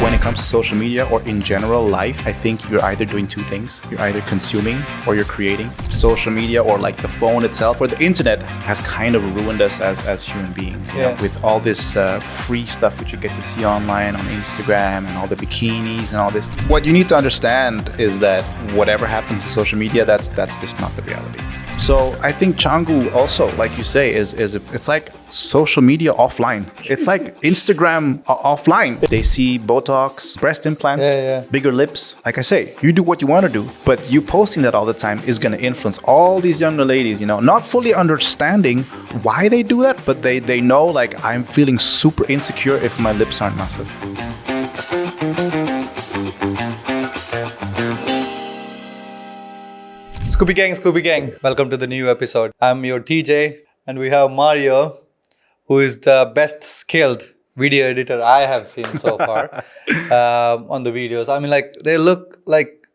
when it comes to social media or in general life, I think you're either doing two things. You're either consuming or you're creating. Social media or like the phone itself or the internet has kind of ruined us as human beings. You know, with all this free stuff which you get to see online on Instagram and all the bikinis and all this. What you need to understand is that whatever happens in social media, that's just not the reality. So I think Canggu also, like you say, it's like social media offline. It's like Instagram offline. They see Botox, breast implants, bigger lips. Like I say, you do what you want to do, but you posting that all the time is going to influence all these younger ladies, you know, not fully understanding why they do that, but they know like I'm feeling super insecure if my lips aren't massive. Scoopy Gang, welcome to the new episode. I'm your TJ and we have Mario, who is the best skilled video editor I have seen so far on the videos. I mean, like, they look like,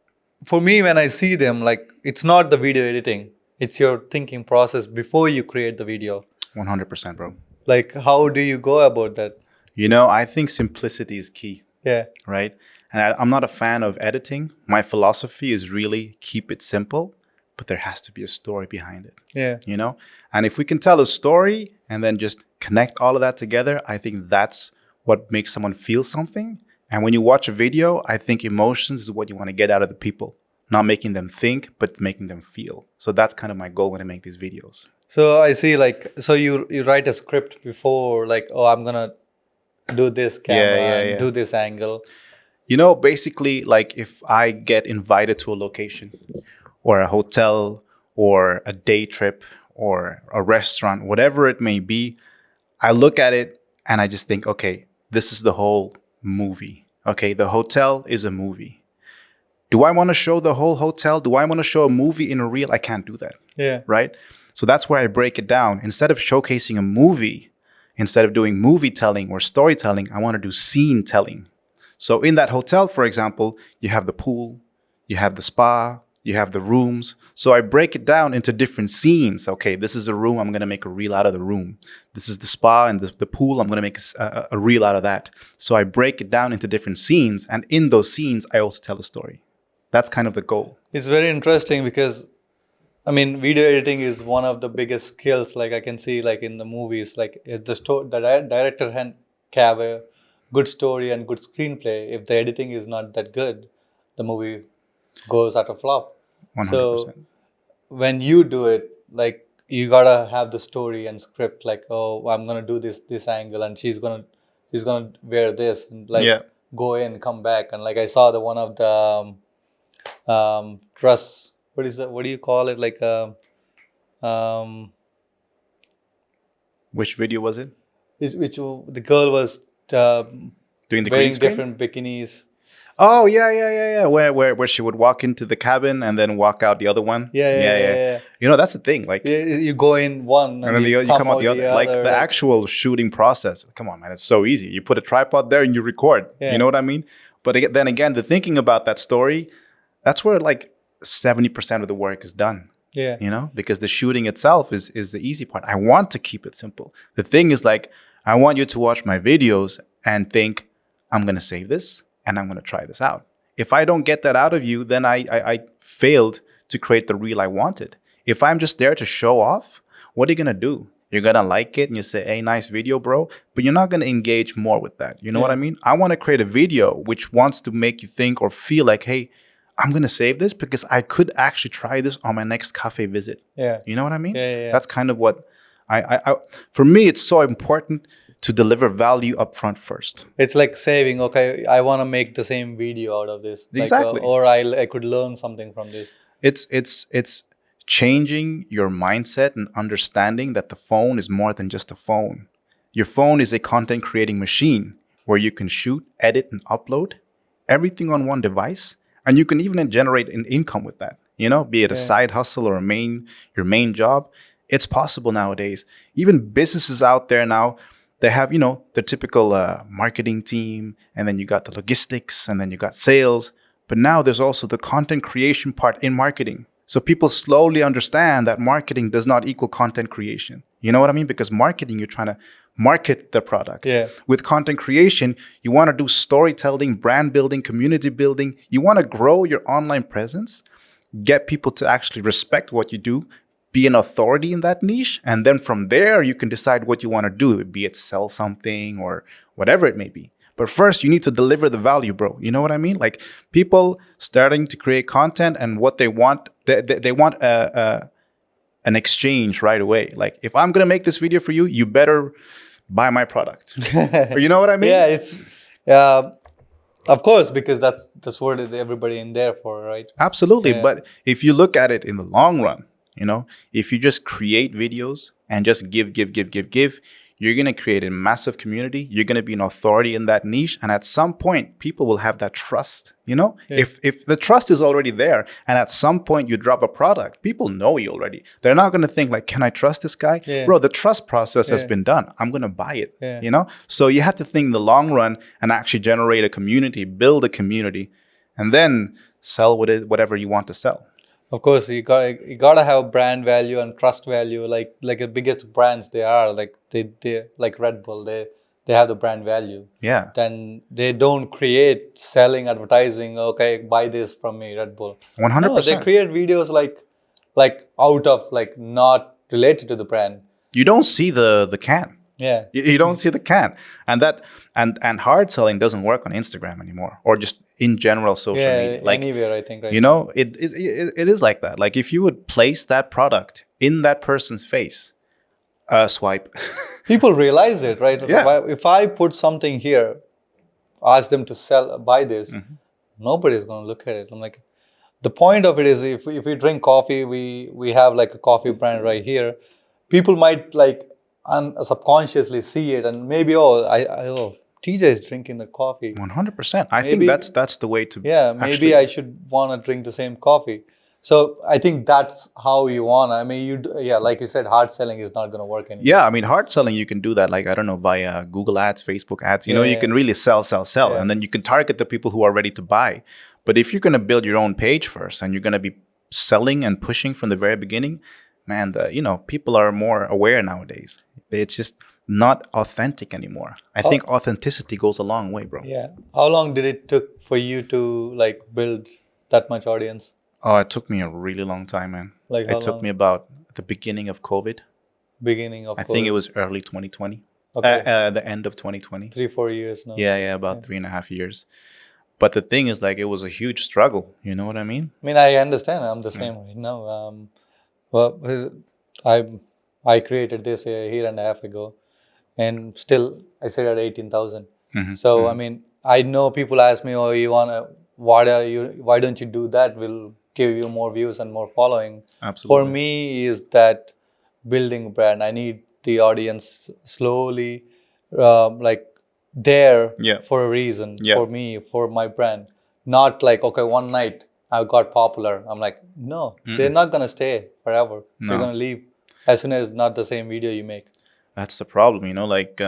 for me when I see them, like, it's not the video editing, it's your thinking process before you create the video. 100%, bro. Like, how do you go about that? You know, I think simplicity is key. Yeah. Right? And I'm not a fan of editing. My philosophy is really keep it simple, but there has to be a story behind it. Yeah. You know? And if we can tell a story and then just connect all of that together, I think that's what makes someone feel something. And when you watch a video, I think emotions is what you want to get out of the people. Not making them think, but making them feel. So that's kind of my goal when I make these videos. So I see, like, so you write a script before, like, oh, I'm going to do this camera and do this angle. You know, basically, like if I get invited to a location or a hotel or a day trip or a restaurant, whatever it may be, I look at it and I just think, okay, this is the whole movie. Okay, the hotel is a movie. Do I want to show the whole hotel? Do I want to show a movie in a reel? I can't do that. Yeah. Right? So that's where I break it down. Instead of showcasing a movie, instead of doing movie telling or storytelling, I want to do scene telling. So in that hotel, for example, you have the pool, you have the spa, you have the rooms. So I break it down into different scenes. Okay, this is a room. I'm going to make a reel out of the room. This is the spa and the pool. I'm going to make a reel out of that. So I break it down into different scenes. And in those scenes, I also tell a story. That's kind of the goal. It's very interesting because, I mean, video editing is one of the biggest skills. Like I can see, like in the movies, like the director can have a good story and good screenplay. If the editing is not that good, the movie goes at a flop. 100%. So when you do it, like you gotta have the story and script. Like, oh, I'm gonna do this angle, and she's gonna wear this, and like go in, come back, and like I saw the one of the dress. What is that? What do you call it? Like which video was it? Which the girl was doing the wearing green screen? different bikinis. Oh, yeah. Where she would walk into the cabin and then walk out the other one. Yeah. You know, that's the thing. Like, you go in one and then you come out the other. Like the actual shooting process. Come on, man. It's so easy. You put a tripod there and you record. You know what I mean? But then again, the thinking about that story, that's where like 70% of the work is done. Yeah. You know, because the shooting itself is the easy part. I want to keep it simple. The thing is like, I want you to watch my videos and think, I'm going to save this and I'm going to try this out. If I don't get that out of you, then I failed to create the reel I wanted. If I'm just there to show off, what are you going to do? You're going to like it and you say, hey, nice video, bro. But you're not going to engage more with that. You know what I mean? I want to create a video which wants to make you think or feel like, hey, I'm going to save this because I could actually try this on my next cafe visit. Yeah. You know what I mean? Yeah. That's kind of what for me, it's so important to deliver value up front first. It's like saving, okay, I want to make the same video out of this. Exactly. Like, or I could learn something from this. It's changing your mindset and understanding that the phone is more than just a phone. Your phone is a content creating machine where you can shoot, edit, and upload everything on one device. And you can even generate an income with that, you know, be it a side hustle or your main job. It's possible nowadays. Even businesses out there now, they have, you know, the typical marketing team, and then you got the logistics, and then you got sales. But now there's also the content creation part in marketing. So people slowly understand that marketing does not equal content creation. You know what I mean? Because marketing, you're trying to market the product. Yeah. With content creation, you want to do storytelling, brand building, community building. You want to grow your online presence, get people to actually respect what you do, be an authority in that niche. And then from there, you can decide what you want to do, be it sell something or whatever it may be. But first, you need to deliver the value, bro. You know what I mean? Like people starting to create content and what they want, they want an exchange right away. Like if I'm going to make this video for you, you better buy my product. You know what I mean? Yeah, it's of course, because that's what everybody in there for, right? Absolutely. Yeah. But if you look at it in the long run, if you just create videos and just give, you're going to create a massive community. You're going to be an authority in that niche. And at some point, people will have that trust. Yeah. If the trust is already there and at some point you drop a product, people know you already. They're not going to think like, can I trust this guy? Yeah. Bro, the trust process has Yeah. been done. I'm going to buy it. Yeah. So you have to think in the long run and actually generate a community, build a community, and then sell whatever you want to sell. Of course, you gotta have brand value and trust value. Like the biggest brands, they are like they like Red Bull. They have the brand value. Yeah. Then they don't create selling advertising. Okay, buy this from me, Red Bull. 100%. No, they create videos like out of like not related to the brand. You don't see the can. Yeah. You don't see the can. And hard selling doesn't work on Instagram anymore, or just in general social media. Like anywhere, I think. Right. It is like that. Like if you would place that product in that person's face, swipe. People realize it, right? Yeah. If I put something here, ask them to buy this, nobody's going to look at it. I'm like, the point of it is if we drink coffee, we have like a coffee brand right here. People might like subconsciously see it and maybe, TJ is drinking the coffee. 100%. I think that's the way to. Yeah, maybe I should want to drink the same coffee. So I think that's how you want. I mean, like you said, hard selling is not going to work anymore. Yeah, I mean, hard selling, you can do that, like, I don't know, via Google ads, Facebook ads. You can really sell. Yeah. And then you can target the people who are ready to buy. But if you're going to build your own page first and you're going to be selling and pushing from the very beginning, man, people are more aware nowadays. It's just not authentic anymore. I think authenticity goes a long way, bro. Yeah. How long did it took for you to like build that much audience? Oh, it took me a really long time, man. Like how it took long? me about the beginning of COVID. I think it was early 2020. Okay. The end of 2020. 3-4 years now. Yeah, about 3.5 years. But the thing is, like, it was a huge struggle. You know what I mean? I mean, I understand. I'm the same right now. I created this a year and a half ago, and still I sit at 18,000. So I mean, I know people ask me, "Oh, why don't you do that? We'll give you more views and more following." Absolutely. For me, is that building brand. I need the audience slowly, like there for a reason, for me, for my brand. Not like, okay, one night I got popular. I'm like, no, they're not going to stay forever. No. They're going to leave as soon as not the same video you make. That's the problem, like,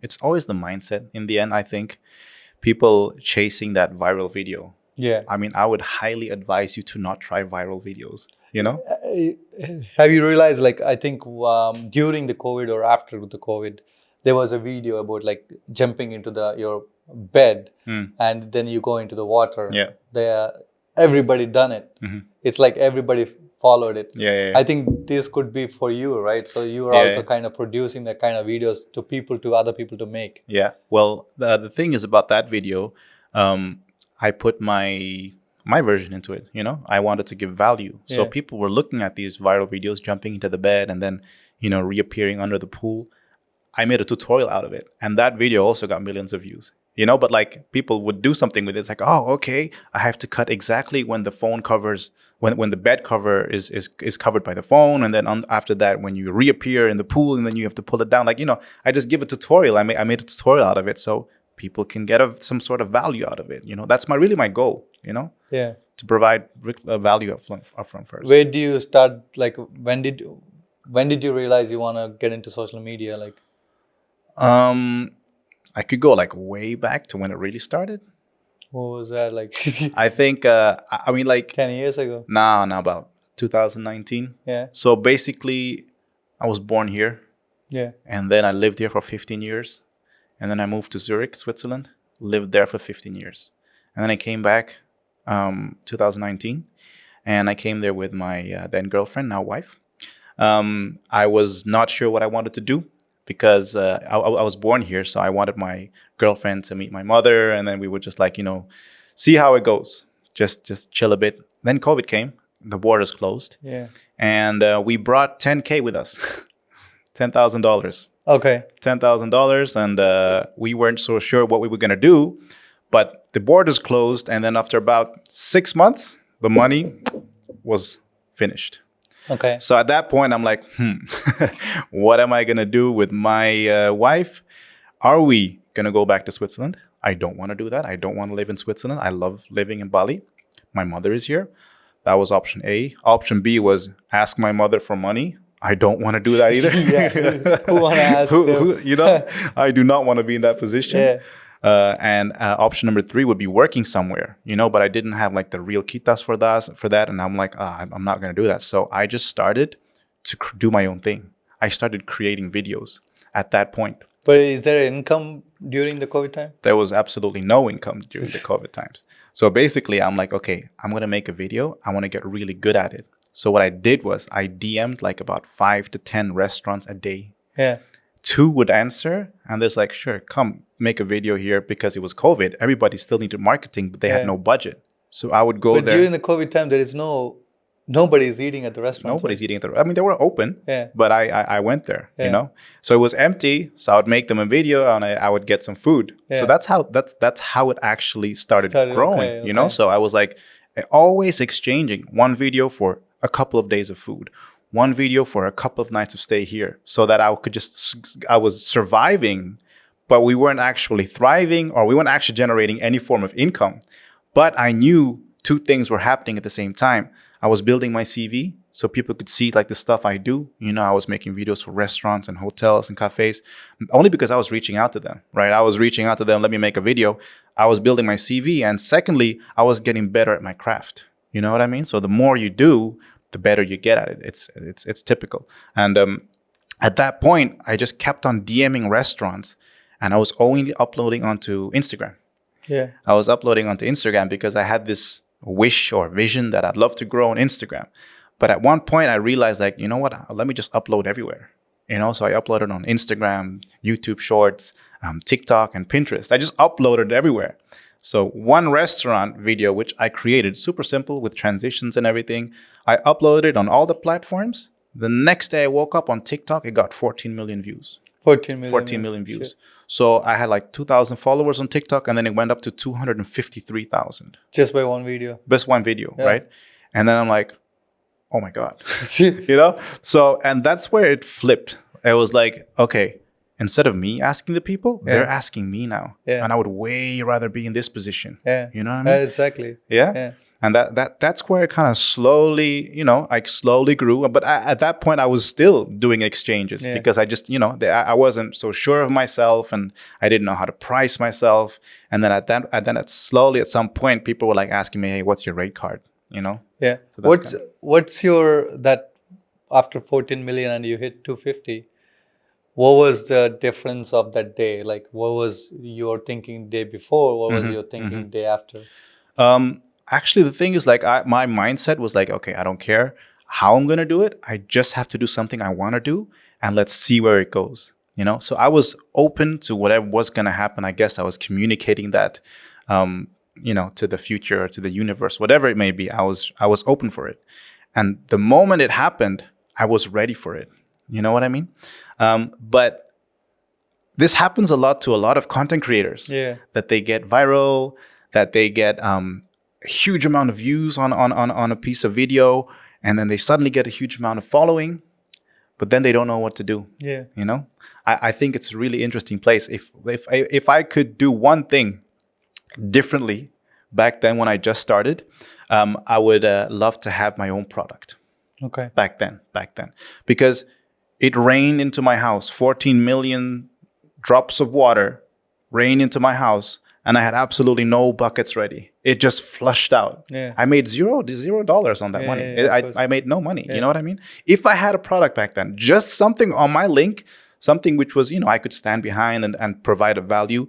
it's always the mindset in the end, I think. People chasing that viral video. Yeah. I mean, I would highly advise you to not try viral videos, Have you realized, like, I think during the COVID or after the COVID, there was a video about like jumping into your bed and then you go into the water. Yeah. Everybody done it. It's like everybody followed it. Yeah. I think this could be for you, right? So you are also kind of producing that kind of videos to other people to make. Yeah. Well, the thing is about that video, I put my version into it. I wanted to give value. So people were looking at these viral videos, jumping into the bed and then, reappearing under the pool. I made a tutorial out of it. And that video also got millions of views. But like people would do something with it. It's like, oh, okay, I have to cut exactly when the phone covers, when the bed cover is covered by the phone. And then after that, when you reappear in the pool and then you have to pull it down. Like, I just give a tutorial. I made a tutorial out of it so people can get some sort of value out of it. That's really my goal, Yeah. to provide value upfront first. Where do you start? Like, when did you realize you want to get into social media? Like, I could go like way back to when it really started. what was that like? I think, I mean, like 10 years ago. no, about 2019. Yeah. So basically, I was born here Yeah. And then I lived here for 15 years. And then I moved to Zurich, Switzerland, lived there for 15 years. And then I came back 2019. And I came there with my then girlfriend, now wife. I was not sure what I wanted to do because I was born here. So I wanted my girlfriend to meet my mother. And then we would just like, see how it goes. Just chill a bit. Then COVID came. The borders closed. Yeah. And we brought 10K with us. $10,000. Okay. $10,000. And we weren't so sure what we were going to do. But the borders closed. And then after about 6 months, the money was finished. Okay. So at that point, I'm like, what am I going to do with my wife? Are we going to go back to Switzerland? I don't want to do that. I don't want to live in Switzerland. I love living in Bali. My mother is here. That was option A. Option B was ask my mother for money. I don't want to do that either. Who want to ask I do not want to be in that position. Yeah. And option number 3 would be working somewhere, but I didn't have like the real kitas for that. And I'm like, I'm not going to do that. So I just started to do my own thing. I started creating videos at that point. But is there income during the COVID time? There was absolutely no income during the COVID times. So basically, I'm like, okay, I'm going to make a video. I want to get really good at it. So what I did was I DM'd like about 5 to 10 restaurants a day. Yeah. 2 would answer. And there's like, sure, come make a video here because it was COVID. Everybody still needed marketing, but they had no budget. So I would go there. During the COVID time, there is nobody's eating at the restaurant. Nobody's eating at the. I mean, they were open, Yeah. but I went there, So it was empty. So I would make them a video, and I would get some food. Yeah. So that's how it actually started growing, okay. So I was like always exchanging one video for a couple of days of food, one video for a couple of nights of stay here, so that I was surviving, but we weren't actually thriving, or we weren't actually generating any form of income. But I knew 2 things were happening at the same time. I was building my CV so people could see like the stuff I do. I was making videos for restaurants and hotels and cafes, only because I was reaching out to them, right? I was reaching out to them, let me make a video. I was building my CV. And secondly, I was getting better at my craft. You know what I mean? So the more you do, the better you get at it. It's typical. And at that point, I just kept on DMing restaurants, and I was only uploading onto Instagram. Yeah. I was uploading onto Instagram because I had this wish or vision that I'd love to grow on Instagram. But at one point I realized, like, you know what, let me just upload everywhere. So I uploaded on Instagram, YouTube Shorts, TikTok, and Pinterest. I just uploaded everywhere. So one restaurant video, which I created, super simple with transitions and everything, I uploaded it on all the platforms. The next day I woke up on TikTok, it got 14 million views. 14 million views. Shit. So I had like 2,000 followers on TikTok, and then it went up to 253,000. Just by one video. Just one video, right? And then I'm like, oh my God, Yeah. So, and that's where it flipped. It was like, okay, instead of me asking the people, they're asking me now. Yeah. And I would way rather be in this position. Yeah. You know what I mean? Exactly. Yeah. And that's where it kind of slowly, I slowly grew. But at that point, I was still doing exchanges because I just, I wasn't so sure of myself, and I didn't know how to price myself. And then slowly at some point, people were like asking me, hey, what's your rate card? Yeah. So what's your, that after 14 million and you hit 250, what was the difference of that day? Like, what was your thinking day before? What was your thinking day after? Actually, the thing is, like, my mindset was like, okay, I don't care how I'm going to do it. I just have to do something I want to do, and let's see where it goes. So I was open to whatever was going to happen. I guess I was communicating that, to the future, to the universe, whatever it may be. I was open for it. And the moment it happened, I was ready for it. You know what I mean? But this happens a lot to a lot of content creators. Yeah. That they get viral, that they get a huge amount of views on a piece of video, and then they suddenly get a huge amount of following, but then they don't know what to do. Yeah. I think it's a really interesting place. If I could do one thing differently back then when I just started, I would love to have my own product. Okay. Back then, because it rained into my house, 14 million drops of water rained into my house, and I had absolutely no buckets ready. It just flushed out. Yeah. I made $0 on that money. I made no money. You know what I mean? If I had a product back then, just something on my link, something which was, I could stand behind and provide a value.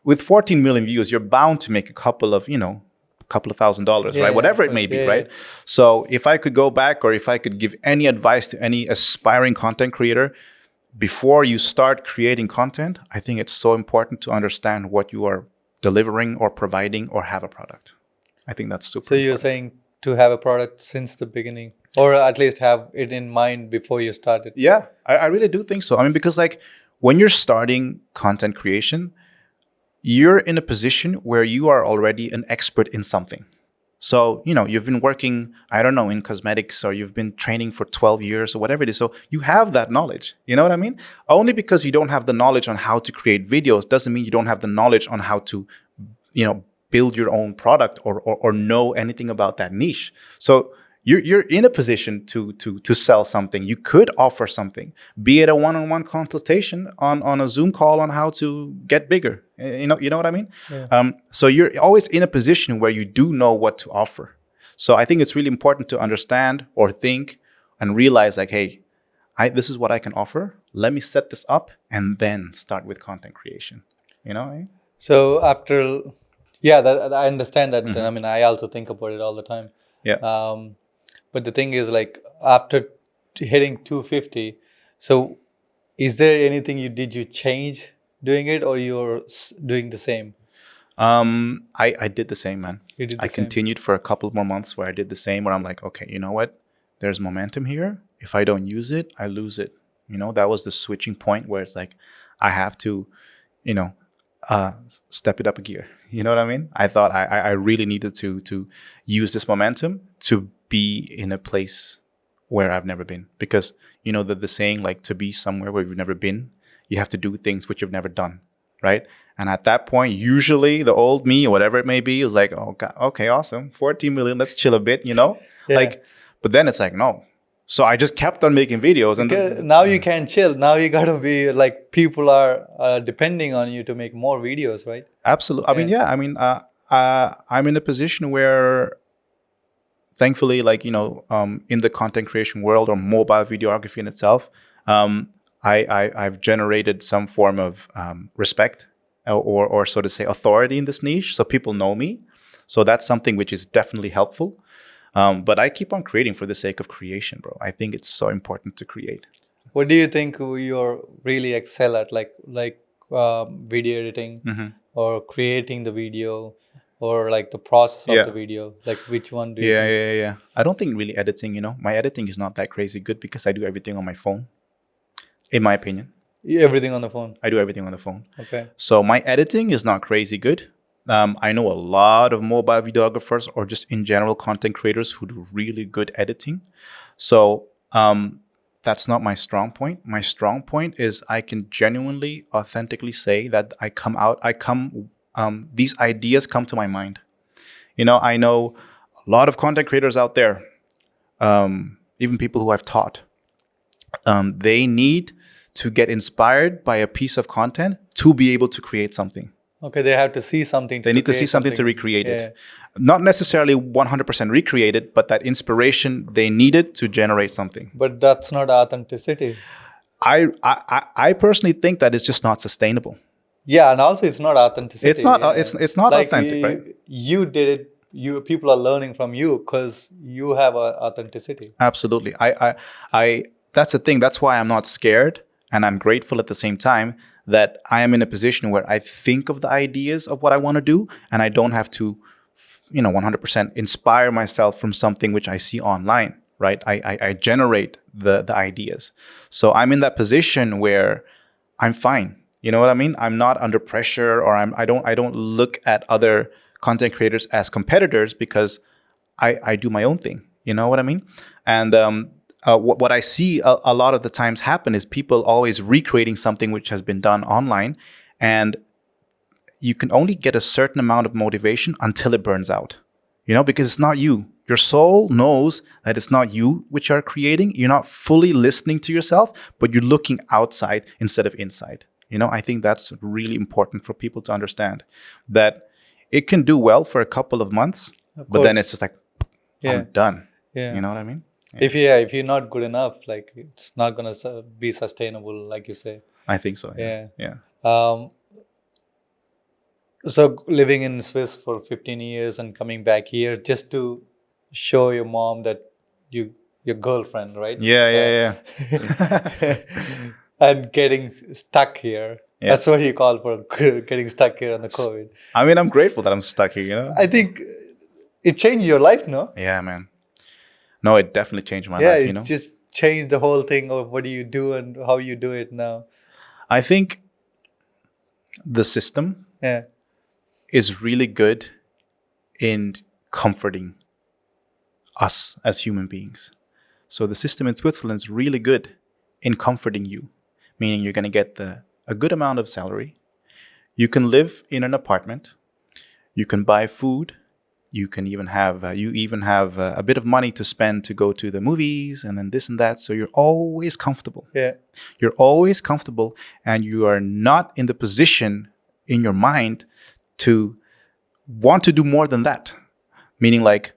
With 14 million views, you're bound to make a couple of $1,000, right? Whatever it may be, right? Yeah. So if I could go back, or if I could give any advice to any aspiring content creator, before you start creating content, I think it's so important to understand what you are delivering or providing or have a product. I think that's super So you're important. saying to have a product since the beginning, or at least have it in mind before you started. Yeah, I really do think so. I mean, because like when you're starting content creation, you're in a position where you are already an expert in something. So, you've been working, I don't know, in cosmetics, or you've been training for 12 years or whatever it is. So you have that knowledge. You know what I mean? Only because you don't have the knowledge on how to create videos doesn't mean you don't have the knowledge on how to, build your own product or know anything about that niche. So you're in a position to sell something. You could offer something, be it a one-on-one consultation on a Zoom call on how to get bigger. You know what I mean? Yeah. So you're always in a position where you do know what to offer. So I think it's really important to understand or think and realize like, hey, this is what I can offer. Let me set this up and then start with content creation. You know what I mean? So after, that I understand that. I mean, I also think about it all the time. Yeah. But the thing is, like, after hitting 250, so is there anything you change doing it, or you're doing the same? I did the same, man. You did the I same. continued for a couple more months where I did the same, where I'm like, okay, you know what? There's momentum here. If I don't use it, I lose it. That was the switching point where it's like, I have to, step it up a gear. You know what I mean? I thought I really needed to use this momentum to be in a place where I've never been. Because, the saying, like, to be somewhere where you've never been, you have to do things which you've never done, right? And at that point, usually the old me, or whatever it may be, is like, oh, God, okay, awesome, 14 million, let's chill a bit, Yeah. Like, but then it's like, no. So I just kept on making videos. And Now you can't chill. Now you gotta be like, people are depending on you to make more videos, right? Absolutely. I'm in a position where, thankfully, like, in the content creation world or mobile videography in itself, I've generated some form of respect or so to say authority in this niche. So people know me. So that's something which is definitely helpful. But I keep on creating for the sake of creation, bro. I think it's so important to create. What do you think you're really excel at, like video editing, or creating the video, or like the process of the video? Like, which one do you think? Yeah. I don't think really editing, my editing is not that crazy good because I do everything on my phone, in my opinion. Everything on the phone. I do everything on the phone. Okay. So my editing is not crazy good. I know a lot of mobile videographers or just in general content creators who do really good editing. So that's not my strong point. My strong point is I can genuinely, authentically say that these ideas come to my mind. I know a lot of content creators out there, even people who I've taught, they need to get inspired by a piece of content to be able to create something. Okay, they have to see something. They need to see something to recreate it. Not necessarily 100% recreate it, but that inspiration they needed to generate something. But that's not authenticity. I personally think that it's just not sustainable. Yeah, and also it's not authenticity. It's not. It's not like authentic, right? You did it. People are learning from you because you have authenticity. Absolutely. I. That's the thing. That's why I'm not scared, and I'm grateful at the same time that I am in a position where I think of the ideas of what I want to do, and I don't have to, 100% inspire myself from something which I see online, right? I generate the ideas. So I'm in that position where I'm fine. You know what I mean? I'm not under pressure, or I don't look at other content creators as competitors because I do my own thing. You know what I mean? And what I see a lot of the times happen is people always recreating something which has been done online, and you can only get a certain amount of motivation until it burns out, because it's not you. Your soul knows that it's not you which are creating. You're not fully listening to yourself, but you're looking outside instead of inside. I think that's really important for people to understand, that it can do well for a couple of months, but then it's just like, I'm done. Yeah. You know what I mean? Yeah. If you're not good enough, like, it's not gonna be sustainable, like you say. I think so. Yeah. Yeah. Yeah. So living in Swiss for 15 years and coming back here just to show your mom that your girlfriend, right? Yeah. Yeah. Yeah. And getting stuck here. Yeah. That's what you call for getting stuck here on the COVID. I mean, I'm grateful that I'm stuck here. You know. I think it changed your life, no? Yeah, man. No, it definitely changed my Yeah, life. You it know. just changed the whole thing of what do you do and how you do it now. I think the system Yeah. is really good in comforting us as human beings. So the system in Switzerland is really good in comforting you, meaning you're going to get a good amount of salary. You can live in an apartment. You can buy food. You can even have a bit of money to spend to go to the movies and then this and that. So you're always comfortable. Yeah. You're always comfortable, and you are not in the position in your mind to want to do more than that. Meaning, like,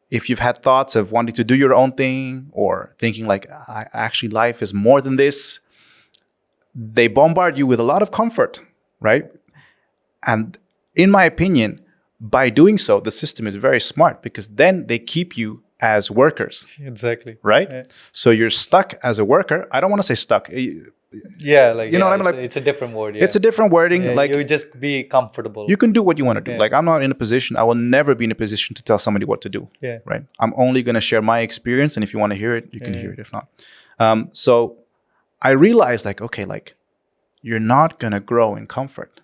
if you've had thoughts of wanting to do your own thing or thinking like, actually life is more than this, they bombard you with a lot of comfort, right? And in my opinion, by doing so, the system is very smart because then they keep you as workers, Exactly. right? Yeah. So you're stuck as a worker. I don't want to say stuck. Yeah, like You know yeah, what I mean? Like, it's a different word. Yeah. it's a different wording. Yeah, like you just be comfortable. you can do what you want to do. Yeah. Like, I'm not in a position, I will never be in a position to tell somebody what to do. Yeah. Right. I'm only going to share my experience. And if you want to hear it, you can hear it. If not. So I realized, like, okay, like, you're not going to grow in comfort.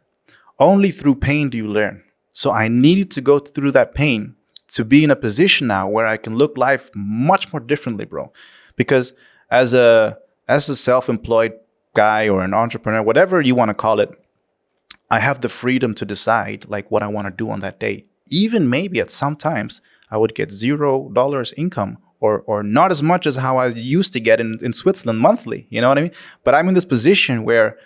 Only through pain do you learn. So I needed to go through that pain to be in a position now where I can look life much more differently, bro. Because as a self-employed guy or an entrepreneur, whatever you want to call it, I have the freedom to decide like what I want to do on that day. Even maybe at some times I would get $0 income or not as much as how I used to get in Switzerland monthly. You know what I mean? But I'm in this position where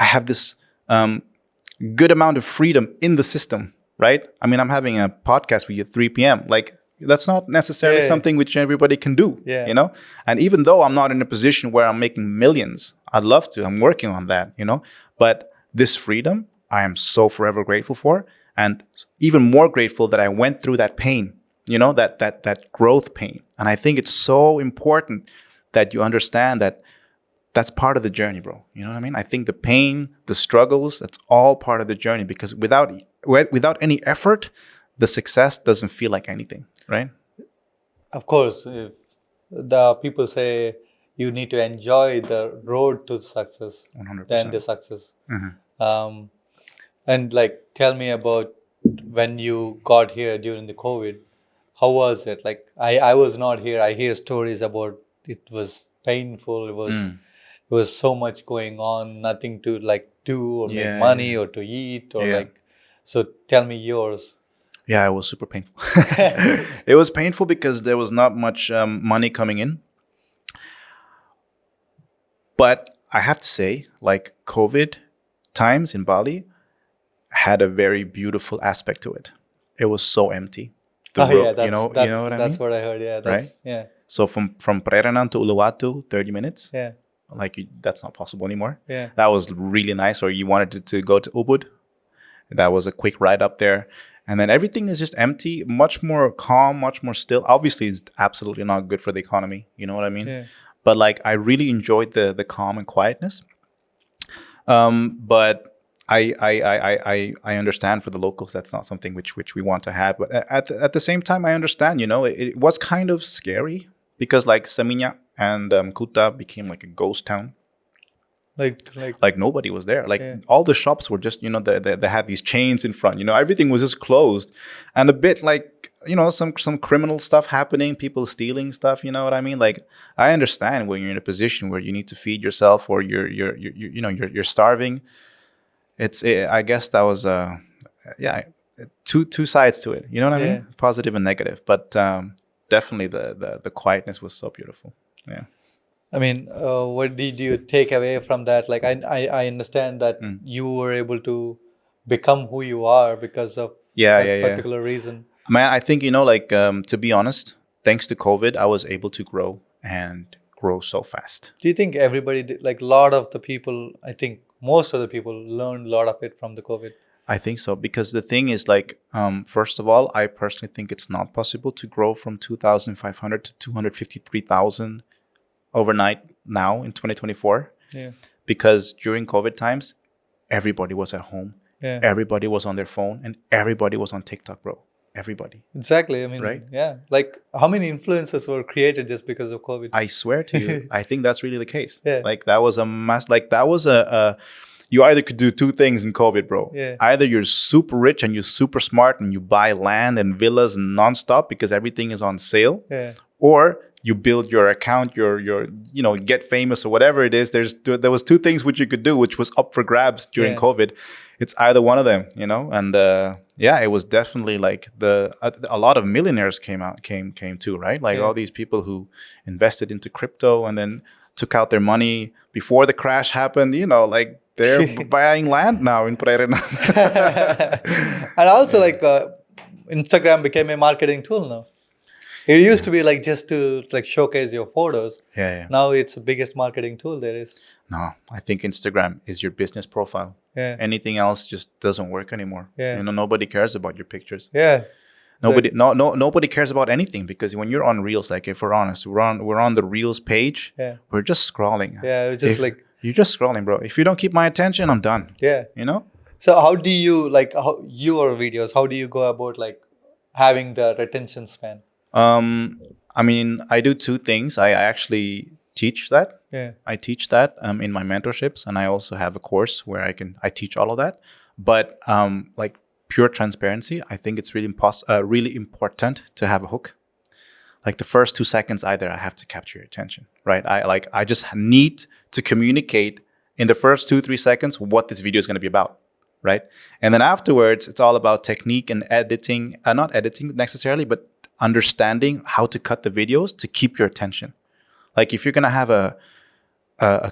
I have this good amount of freedom in the system, right? I mean, I'm having a podcast with you at 3 p.m. Like, that's not necessarily something which everybody can do, you know? And even though I'm not in a position where I'm making millions, I'd love to. I'm working on that, you know? But this freedom, I am so forever grateful for. And even more grateful that I went through that pain, you know, that growth pain. And I think it's so important that you understand that that's part of the journey, bro. You know what I mean? I think the pain, the struggles, that's all part of the journey, because without any effort, the success doesn't feel like anything, right? Of course, if the people say you need to enjoy the road to success 100%. than the success. Mm-hmm. And like, tell me about when you got here during the COVID. How was it? Like, I was not here. I hear stories about it was painful. It was so much going on, nothing to like do or make money or to eat or like. So tell me yours. Yeah, it was super painful. It was painful because there was not much money coming in. But I have to say, like, COVID times in Bali had a very beautiful aspect to it. It was so empty. You know what I mean? That's what I heard. Yeah, right? Yeah. So from Prairana to Uluwatu, 30 minutes. Yeah. Like, that's not possible anymore. Yeah. That was really nice. Or you wanted to go to Ubud. That was a quick ride up there. And then everything is just empty, much more calm, much more still. Obviously, it's absolutely not good for the economy. You know what I mean? Yeah. But like, I really enjoyed the calm and quietness. But I understand for the locals, that's not something which we want to have. But at the same time, I understand, you know, it was kind of scary because like Saminya and Kuta became like a ghost town. Like nobody was there. Like all the shops were just, you know, they had these chains in front. You know, everything was just closed, and a bit like, you know, some criminal stuff happening, people stealing stuff. You know what I mean? Like, I understand when you're in a position where you need to feed yourself or you're starving. I guess that was two sides to it. You know what I mean? Positive and negative, but definitely the quietness was so beautiful. Yeah. I mean, what did you take away from that? Like, I understand that you were able to become who you are because of that particular reason. Man, I think, you know, like, to be honest, thanks to COVID, I was able to grow and grow so fast. Do you think everybody, like a lot of the people, I think most of the people learned a lot of it from the COVID? I think so, because the thing is, like, first of all, I personally think it's not possible to grow from 2,500 to 253,000 overnight now in 2024. Yeah. Because during COVID times, everybody was at home. Yeah. Everybody was on their phone and everybody was on TikTok, bro. Everybody. Exactly. I mean, Right? yeah. Like how many influencers were created just because of COVID? I swear to you, I think that's really the case. Yeah. Like that was a mass, like that was a you either could do two things in COVID, bro. Yeah. Either you're super rich and you're super smart and you buy land and villas nonstop because everything is on sale. Yeah. Or you build your account, your get famous or whatever it is. There was two things which you could do, which was up for grabs during Yeah. COVID. It's either one of them, and yeah, it was definitely like a lot of millionaires came too, right? Like Yeah. all these people who invested into crypto and then took out their money before the crash happened, like they're buying land now in Prawira. And also, like Instagram became a marketing tool now. It used to be like just to like showcase your photos. Yeah. Now it's the biggest marketing tool there is. No, I think Instagram is your business profile. Yeah. Anything else just doesn't work anymore. Yeah. Nobody cares about your pictures. Yeah. Nobody cares about anything, because when you're on Reels, like if we're honest, we're on the Reels page. Yeah. We're just scrolling. Yeah. It's just like, you're just scrolling, bro. If you don't keep my attention, I'm done. yeah. So how do you your videos? How do you go about like having the retention span? I mean, I do two things. I actually teach that. Yeah. I teach that in my mentorships, and I also have a course where I teach all of that. But like pure transparency, I think it's really really important to have a hook. Like the first 2 seconds, either I have to capture your attention, right? I just need to communicate in the first 2-3 seconds what this video is going to be about, right? And then afterwards, it's all about technique and editing, not editing necessarily, but understanding how to cut the videos to keep your attention. Like if you're going to have a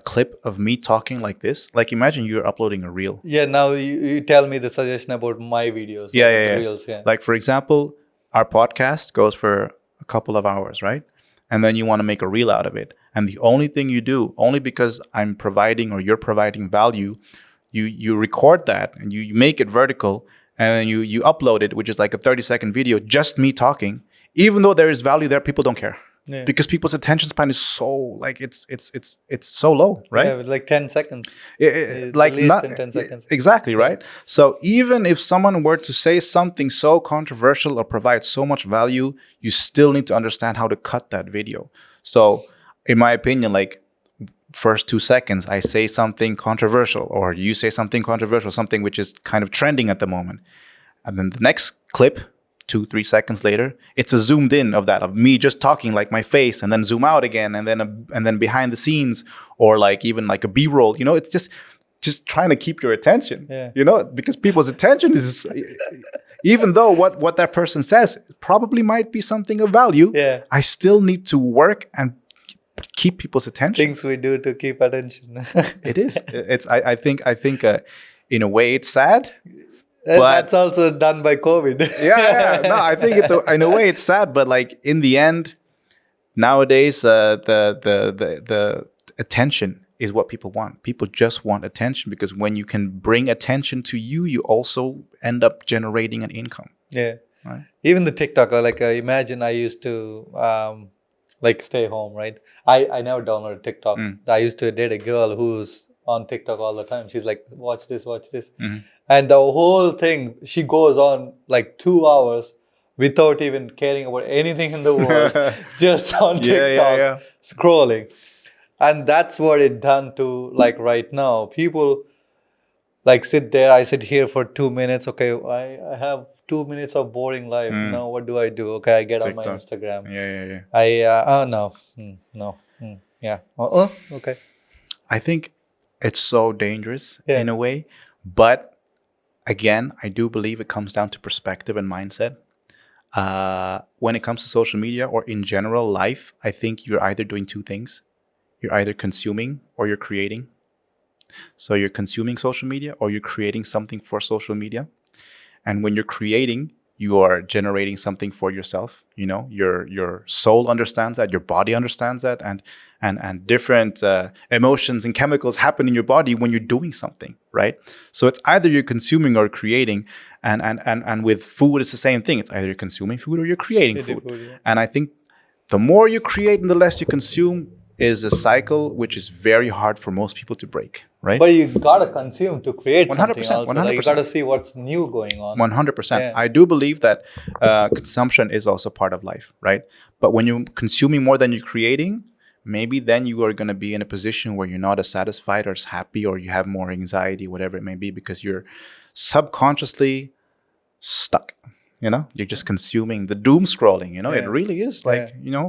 clip of me talking like this, like imagine you're uploading a reel. Yeah. Now you tell me the suggestion about my videos. Yeah, like yeah, the yeah. Reels, yeah. Like for example, our podcast goes for a couple of hours, right? And then you want to make a reel out of it. And the only thing you do, only because I'm providing or you're providing value, you record that and you make it vertical, and then you upload it, which is like a 30-second video, just me talking. Even though there is value there, people don't care. Yeah. Because people's attention span is so like it's so low, right? Yeah, with like 10 seconds. Like At least not in 10 seconds. exactly, right? So even if someone were to say something so controversial or provide so much value, you still need to understand how to cut that video. So in my opinion, like first 2 seconds, I say something controversial, or you say something controversial, something which is kind of trending at the moment, and then the next clip, 2-3 seconds later, it's a zoomed in of me just talking, like my face, and then zoom out again, and then behind the scenes, or like even like a B-roll. It's just trying to keep your attention. Yeah. Because people's attention is, even though what that person says probably might be something of value. Yeah. I still need to work and keep people's attention. Things we do to keep attention. It is. I think in a way it's sad. And But- that's also done by COVID. Yeah. No, I think in a way it's sad, but like in the end, nowadays the attention is what people want. People just want attention, because when you can bring attention to you, you also end up generating an income. Yeah. Right. Even the TikTok, like imagine I used to like stay home, right? I never downloaded TikTok. I used to date a girl who's on TikTok all the time. She's like, watch this. And the whole thing, she goes on like 2 hours without even caring about anything in the world, just on TikTok, scrolling. And that's what it done to like right now. People like sit there, I sit here for 2 minutes. Okay, I have 2 minutes of boring life. Now what do? Okay, I get TikTok. on my Instagram. Yeah. Yeah. Okay. I think it's so dangerous Yeah. in a way, but again, I do believe it comes down to perspective and mindset. When it comes to social media or in general life, I think you're either doing two things. You're either consuming or you're creating. So you're consuming social media or you're creating something for social media. And when you're creating, you are generating something for yourself. You know, your soul understands that, your body understands that, and different emotions and chemicals happen in your body when you're doing something, right? So it's either you're consuming or creating, and with food it's the same thing. It's either you're consuming food or you're creating food. Yeah. And I think the more you create and the less you consume is a cycle which is very hard for most people to break, right? But you gotta consume to create 100%, something also. Like, you 100%. gotta see what's new going on. 100%. Yeah. I do believe that consumption is also part of life, right? But when you're consuming more than you're creating, maybe then you are going to be in a position where you're not as satisfied or as happy, or you have more anxiety, whatever it may be, because you're subconsciously stuck. You know, you're just consuming the doom scrolling. You know, it really is like, you know,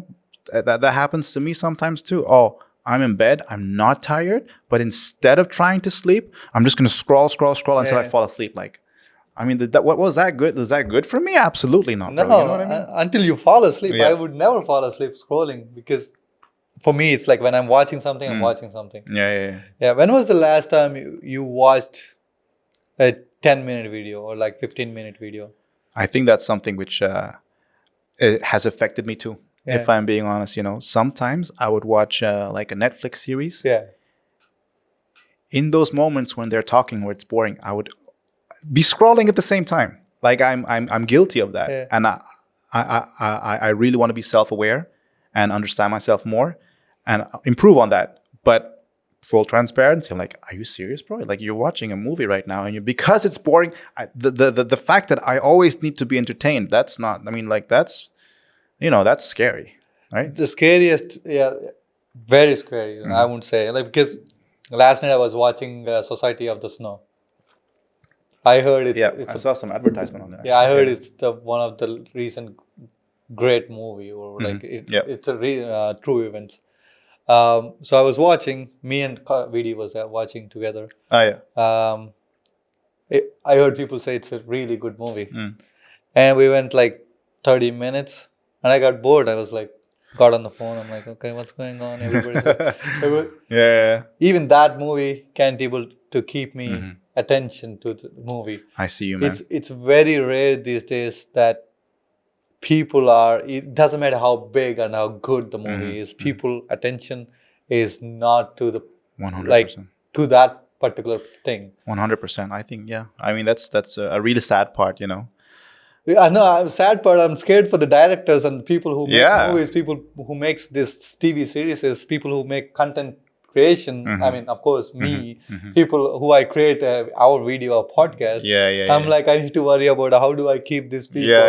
that happens to me sometimes too. Oh, I'm in bed, I'm not tired, but instead of trying to sleep, I'm just going to scroll until I fall asleep. Like, I mean, what was that good? Was that good for me? Absolutely not. No, bro. You know what I mean? Until you fall asleep. Yeah. I would never fall asleep scrolling, because for me, it's like when I'm watching something, I'm watching something. Yeah. When was the last time you watched a 10-minute video or like 15-minute video? I think that's something which it has affected me too. Yeah. If I'm being honest, you know, sometimes I would watch like a Netflix series. Yeah. In those moments when they're talking where it's boring, I would be scrolling at the same time. Like I'm guilty of that, and I really want to be self-aware and understand myself more and improve on that. But full transparency, I'm like, are you serious, bro? Like, you're watching a movie right now, and because it's boring, the fact that I always need to be entertained, that's not. I mean, like, that's, you know, that's scary, right? The scariest, very scary. I would say, like, because last night I was watching Society of the Snow. I heard I saw some advertisement on that. Yeah, I heard it's one of the recent great movie, or like it's a true events. So I was watching. Me and Vidi was watching together. Oh yeah. I heard people say it's a really good movie, and we went like 30 minutes, and I got bored. I was like, got on the phone. I'm like, okay, what's going on? Yeah. Even that movie can't able to keep me attention to the movie. I see you, man. It's very rare these days that people are. It doesn't matter how big and how good the movie is. People attention is not to the 100%. like to that particular thing. 100%. I think I mean that's a really sad part, you know. I know. I'm sad, but I'm scared for the directors and the people who make movies, people who makes this TV series, people who make content creation. I mean, of course, me, people who I create our video or podcast. I'm like, I need to worry about how do I keep these people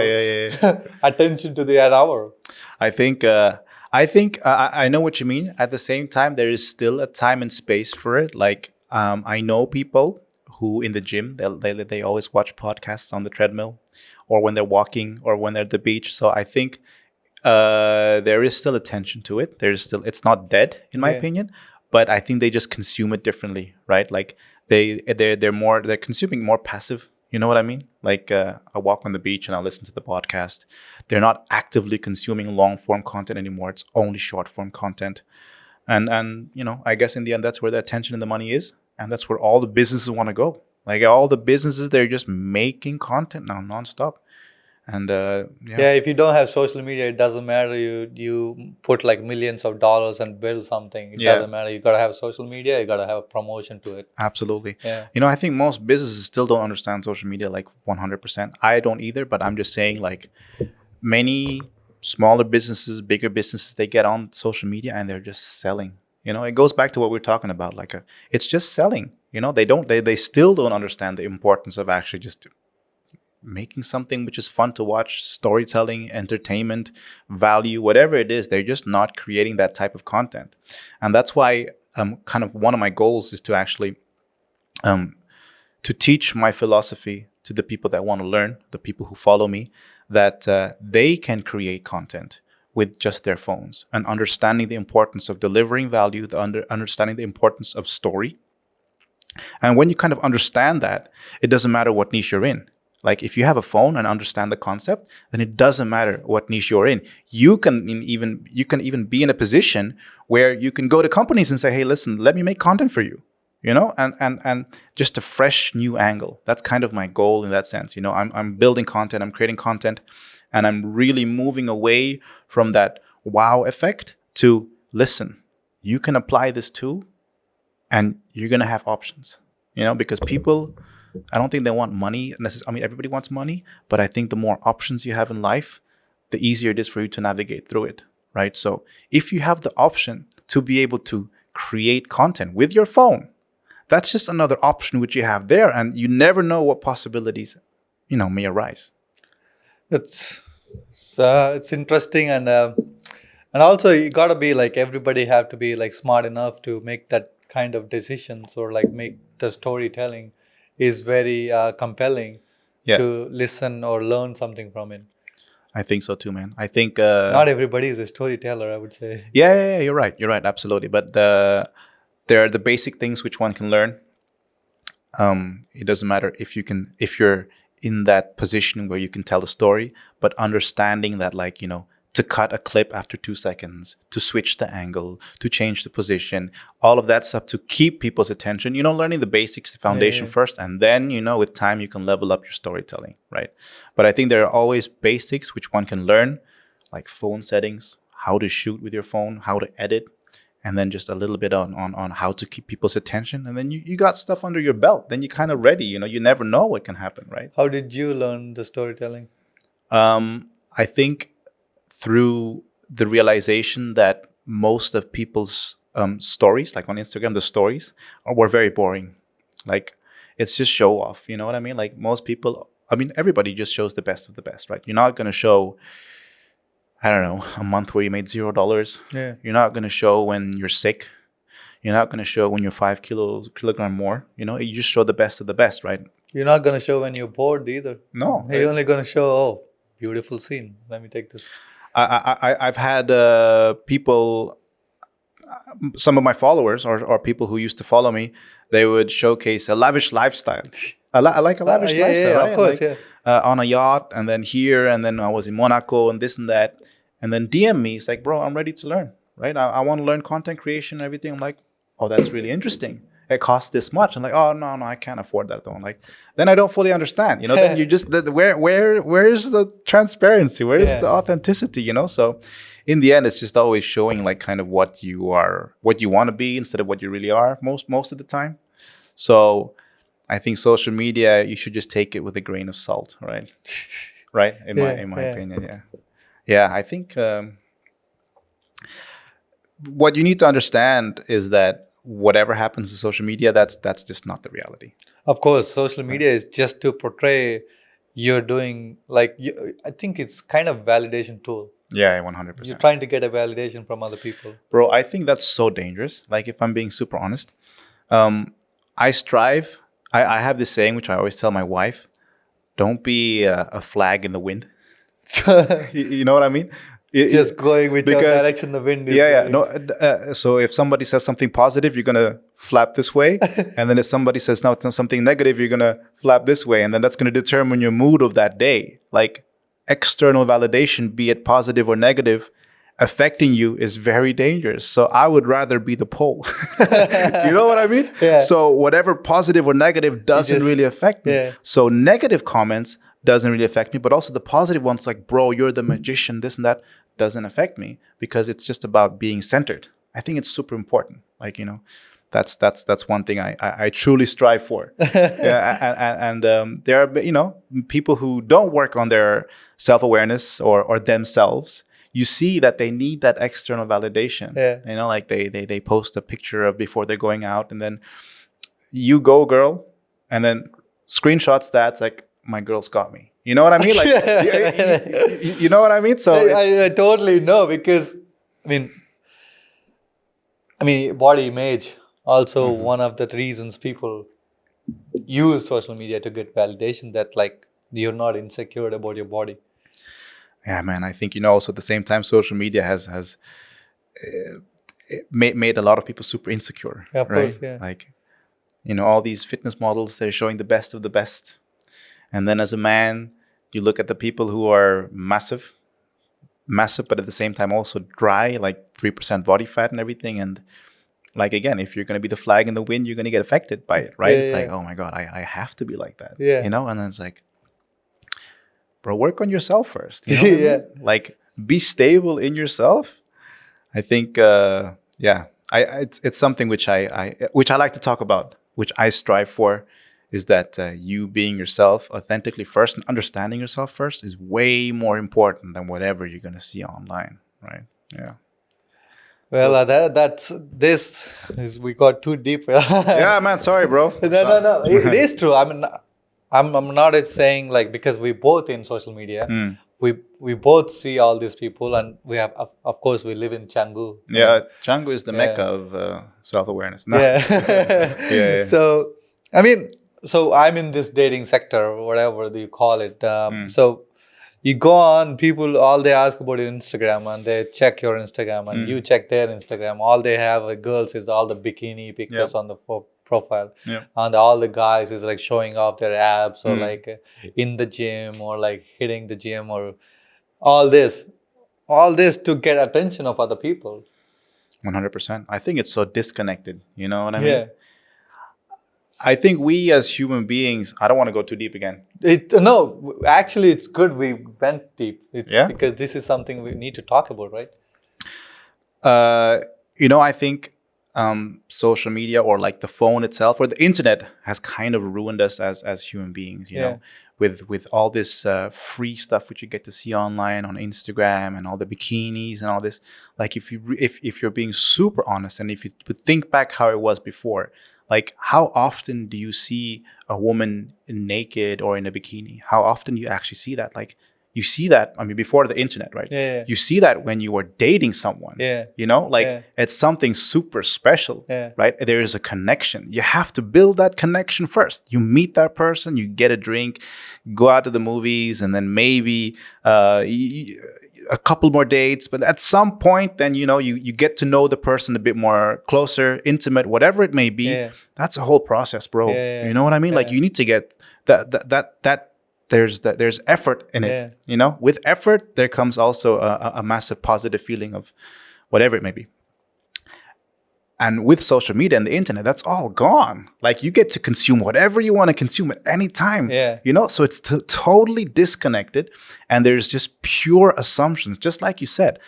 attention to their hour. I think I know what you mean. At the same time, there is still a time and space for it. Like, I know people who in the gym, they always watch podcasts on the treadmill, or when they're walking, or when they're at the beach. So I think there is still attention to it. It's not dead, in my opinion, but I think they just consume it differently, right? Like they're consuming more passive. You know what I mean? Like I walk on the beach and I listen to the podcast. They're not actively consuming long form content anymore. It's only short form content, and you know, I guess in the end, that's where the attention and the money is, and that's where all the businesses want to go. Like all the businesses, they're just making content now nonstop. And if you don't have social media, it doesn't matter. You put like millions of dollars and build something. It doesn't matter. You gotta have social media. You gotta have a promotion to it. Absolutely. Yeah. You know, I think most businesses still don't understand social media like 100%. I don't either, but I'm just saying, like, many smaller businesses, bigger businesses, they get on social media and they're just selling. You know, it goes back to what we're talking about. Like, it's just selling. You know, they still don't understand the importance of actually just making something which is fun to watch, storytelling, entertainment, value, whatever it is. They're just not creating that type of content. And that's why kind of one of my goals is to actually to teach my philosophy to the people that want to learn, the people who follow me, that they can create content with just their phones, and understanding the importance of delivering value, understanding the importance of story. And when you kind of understand that, it doesn't matter what niche you're in. Like, if you have a phone and understand the concept, then it doesn't matter what niche you're in. You can even be in a position where you can go to companies and say, hey, listen, let me make content for you. and just a fresh new angle. That's kind of my goal in that sense. I'm building content, I'm creating content, and I'm really moving away from that wow effect to listen. You can apply this too, and you're gonna have options. Because people, I don't think they want money. I mean, everybody wants money, but I think the more options you have in life, the easier it is for you to navigate through it, right? So if you have the option to be able to create content with your phone, that's just another option which you have there, and you never know what possibilities, may arise. It's interesting, and also you gotta be like, everybody have to be like smart enough to make that kind of decisions, or like make the storytelling is very compelling to listen or learn something from it. I think so too, man. I think not everybody is a storyteller, I would say. Yeah, you're right, absolutely. But there are the basic things which one can learn. It doesn't matter if you're in that position where you can tell a story, but understanding that, like, to cut a clip after 2 seconds, to switch the angle, to change the position, all of that stuff to keep people's attention, learning the basics, the foundation first, and then, with time you can level up your storytelling, right? But I think there are always basics which one can learn, like phone settings, how to shoot with your phone, how to edit, and then just a little bit on how to keep people's attention. And then you got stuff under your belt. Then you're kind of ready. You never know what can happen, right? How did you learn the storytelling? I think through the realization that most of people's stories, like on Instagram, the stories were very boring. Like, it's just show off. You know what I mean? Like, most people, everybody just shows the best of the best, right? You're not going to show, I don't know, a month where you made $0. Yeah. You're not going to show when you're sick. You're not going to show when you're 5 kilogram more. You just show the best of the best, right? You're not going to show when you're bored either. No. You're only going to show, beautiful scene. Let me take this. I've had people, some of my followers or people who used to follow me, they would showcase a lavish lifestyle. I like a lavish lifestyle, right? Of course, like, on a yacht, and then here, and then I was in Monaco, and this and that. And then DM me, it's like, bro, I'm ready to learn, right? I want to learn content creation and everything. I'm like, oh, that's really interesting. It costs this much. I'm like, oh, no, I can't afford that though. I'm like, then I don't fully understand, then you just, where's the transparency? Where's the authenticity, So in the end, it's just always showing like kind of what you want to be instead of what you really are most of the time. So I think social media, you should just take it with a grain of salt, right? Right? In my opinion, yeah. I think what you need to understand is that whatever happens to social media, that's just not the reality. Of course, social media is just to portray you're doing, like, I think it's kind of validation tool. Yeah, 100%. You're trying to get a validation from other people. Bro, I think that's so dangerous. Like, if I'm being super honest, I strive. I have this saying, which I always tell my wife: don't be a flag in the wind. You know what I mean? Just going whichever direction the wind is. Yeah. No. So if somebody says something positive, you're gonna flap this way, and then if somebody says something negative, you're gonna flap this way, and then that's gonna determine your mood of that day. Like, external validation, be it positive or negative, affecting you is very dangerous. So I would rather be the pole. You know what I mean? Yeah. So whatever positive or negative doesn't really affect me. Yeah. So negative comments doesn't really affect me, but also the positive ones, like, bro, you're the magician, this and that, doesn't affect me, because it's just about being centered. I think it's super important. Like, that's one thing I truly strive for. And there are, people who don't work on their self-awareness or themselves. You see that they need that external validation. Yeah. Like they post a picture of before they're going out, and then you go, girl, and then screenshots that's like, my girl's got me. You know what I mean? Like, you know what I mean? So I totally know, because I mean body image also one of the reasons people use social media to get validation, that like you're not insecure about your body. Yeah, man. I think, also at the same time, social media has made a lot of people super insecure. Yeah, of right? course, yeah. Like, all these fitness models, they're showing the best of the best. And then as a man, you look at the people who are massive, but at the same time also dry, like 3% body fat and everything. And like, again, if you're going to be the flag in the wind, you're going to get affected by it, right? Yeah, It's yeah. like, oh my God, I have to be like that, Yeah. you know? And then it's like, bro, work on yourself first. You know what I Yeah. mean? Like, be stable in yourself. I think, it's something which I like to talk about, which I strive for, is that you being yourself authentically first and understanding yourself first is way more important than whatever you're going to see online, right? Yeah. Well, that's this is we got too deep. Yeah, man. Sorry, bro. No. It is true. I mean, I'm not saying like because we both in social media, we both see all these people, and we have of course we live in Canggu. Yeah, Django is the Yeah. mecca of self-awareness. No. Yeah. Yeah. So I mean, so I'm in this dating sector, or whatever you call it. So you go on, people all they ask about your Instagram, and they check your Instagram, and you check their Instagram. All they have girls is all the bikini pictures on the profile, and all the guys is like showing off their abs, or like in the gym, or like hitting the gym, or all this to get attention of other people. 100%. I think it's so disconnected. You know what I mean? Yeah. I think we as human beings, I don't want to go too deep again. No, actually, it's good we went deep. Yeah? Because this is something we need to talk about, right? I think social media, or like the phone itself, or the internet, has kind of ruined us as human beings, you know, with all this free stuff which you get to see online on Instagram, and all the bikinis and all this. Like, if you're being super honest, and if you would think back how it was before, like, how often do you see a woman naked or in a bikini? How often do you actually see that? Like, you see that, I mean, before the internet, right? Yeah. You see that when you were dating someone. Yeah. You know, like, it's something super special, right? There is a connection. You have to build that connection first. You meet that person, you get a drink, go out to the movies, and then maybe a couple more dates. But at some point, then, you get to know the person a bit more closer, intimate, whatever it may be. Yeah. That's a whole process, bro. You know what I mean? Like, you need to get that there's effort in it. You know, with effort there comes also a massive positive feeling of whatever it may be. And with social media and the internet, that's all gone. Like, you get to consume whatever you want to consume at any time. You know, so it's totally disconnected, and there's just pure assumptions. Just like you said,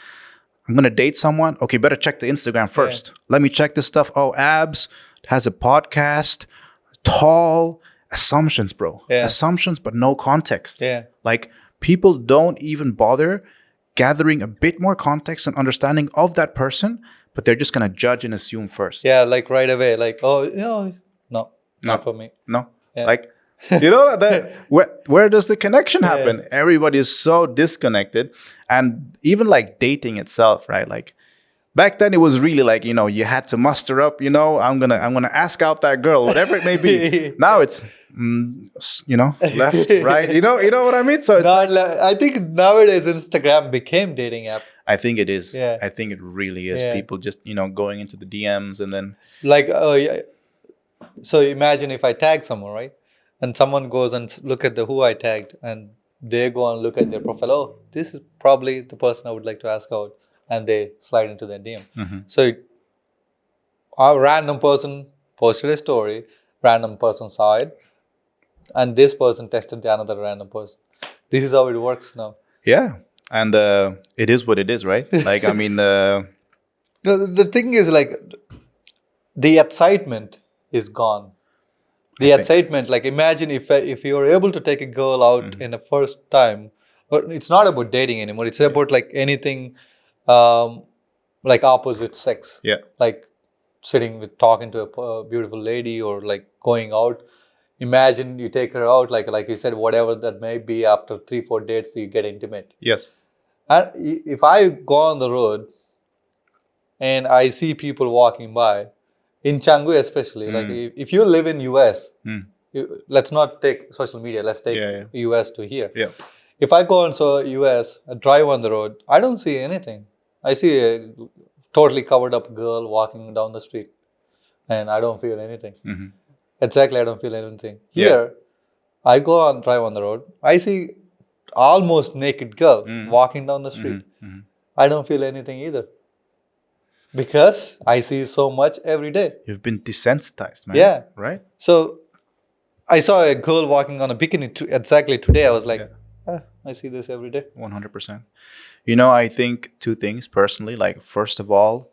I'm gonna date someone. Okay, better check the Instagram first. Let me check this stuff. Oh, abs, has a podcast, tall. Assumptions, bro. Assumptions, but no context. Like, people don't even bother gathering a bit more context and understanding of that person, but they're just gonna judge and assume first. Like right away, like, oh, no, not for me. No, like, where does the connection happen? Everybody is so disconnected, and even like dating itself, right? Like, back then it was really like, you had to muster up, I'm gonna ask out that girl, whatever it may be. Now it's, left, right. You know what I mean? So I think nowadays Instagram became dating app. I think it is. I think it really is. People just, going into the DMs, and then like, so imagine if I tag someone, right? And someone goes and look at who I tagged, and they go and look at their profile. Oh, this is probably the person I would like to ask out. And they slide into their DM. So a random person posted a story, random person saw it, and this person texted the another random person. This is how it works now. Yeah, and it is what it is, right? Like, I mean, the thing is, like, the excitement is gone. The excitement, like, imagine if you were able to take a girl out in the first time, but it's not about dating anymore. It's about like anything. Like opposite sex, like talking to a beautiful lady, or like going out. Imagine you take her out, like you said, whatever that may be. After 3-4 dates, you get intimate. Yes. And if I go on the road and I see people walking by in Canggu, especially, like if you live in US, let's not take social media. Let's take US to here. If I go on US, drive on the road, I don't see anything. I see a totally covered up girl walking down the street, and I don't feel anything. Exactly, I don't feel anything. Here, I go on drive on the road. I see almost naked girl walking down the street. I don't feel anything either. Because I see so much every day. You've been desensitized, man. Yeah. Right? So I saw a girl walking on a bikini exactly today. I was like, I see this every day. 100%. You know, I think two things personally. Like, first of all,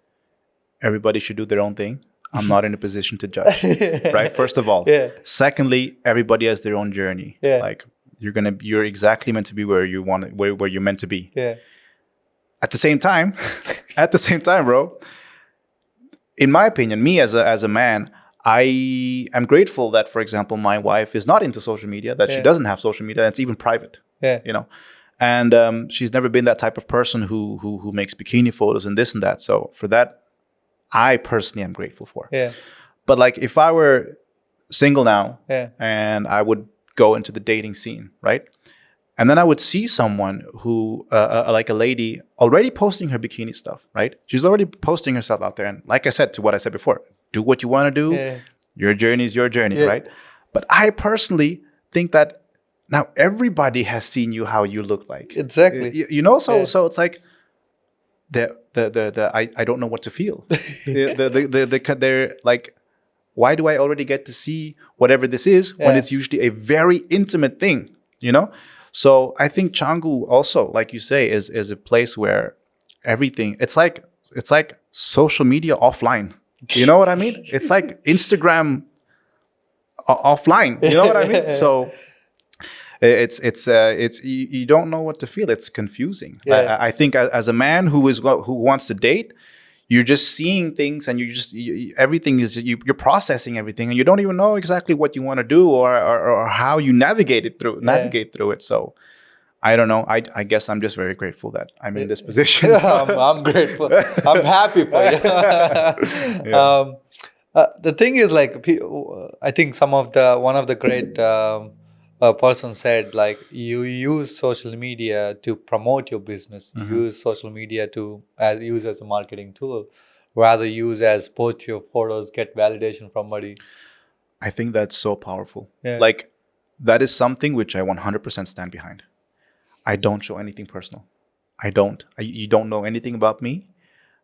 everybody should do their own thing. I'm not in a position to judge, right? First of all. Yeah. Secondly, everybody has their own journey. Yeah. Like, you're exactly meant to be where you want where you're meant to be. Yeah. At the same time, bro, in my opinion, me as a man, I am grateful that, for example, my wife is not into social media, that she doesn't have social media, and it's even private. Yeah. You know, and she's never been that type of person who makes bikini photos and this and that. So for that, I personally am grateful for. Yeah. But like, if I were single now, Yeah. and I would go into the dating scene, right? And then I would see someone who, like a lady, already posting her bikini stuff, right? She's already posting herself out there. And like I said, to what I said before, do what you want to do. Yeah. Your journey is your journey, right? But I personally think that now everybody has seen you how you look like. Exactly. You know, so it's like I don't know what to feel. They're like, why do I already get to see whatever this is when it's usually a very intimate thing, you know? So I think Canggu also, like you say, is a place where everything, it's like social media offline. You know what I mean? It's like Instagram offline. You know what I mean? So it's you don't know what to feel. It's confusing. Yeah. I think as a man who wants to date, you're just seeing things, and everything is you're processing everything, and you don't even know exactly what you want to do or how you navigate through it. So I don't know. I guess I'm just very grateful that I'm in this position. I'm grateful. I'm happy for you. The thing is, like, I think one of the great person said, like, you use social media to promote your business. You use social media use as a marketing tool, rather use as post your photos, get validation from somebody. I think that's so powerful. Yeah. Like, that is something which I 100% stand behind. I don't show anything personal. I don't. You don't know anything about me.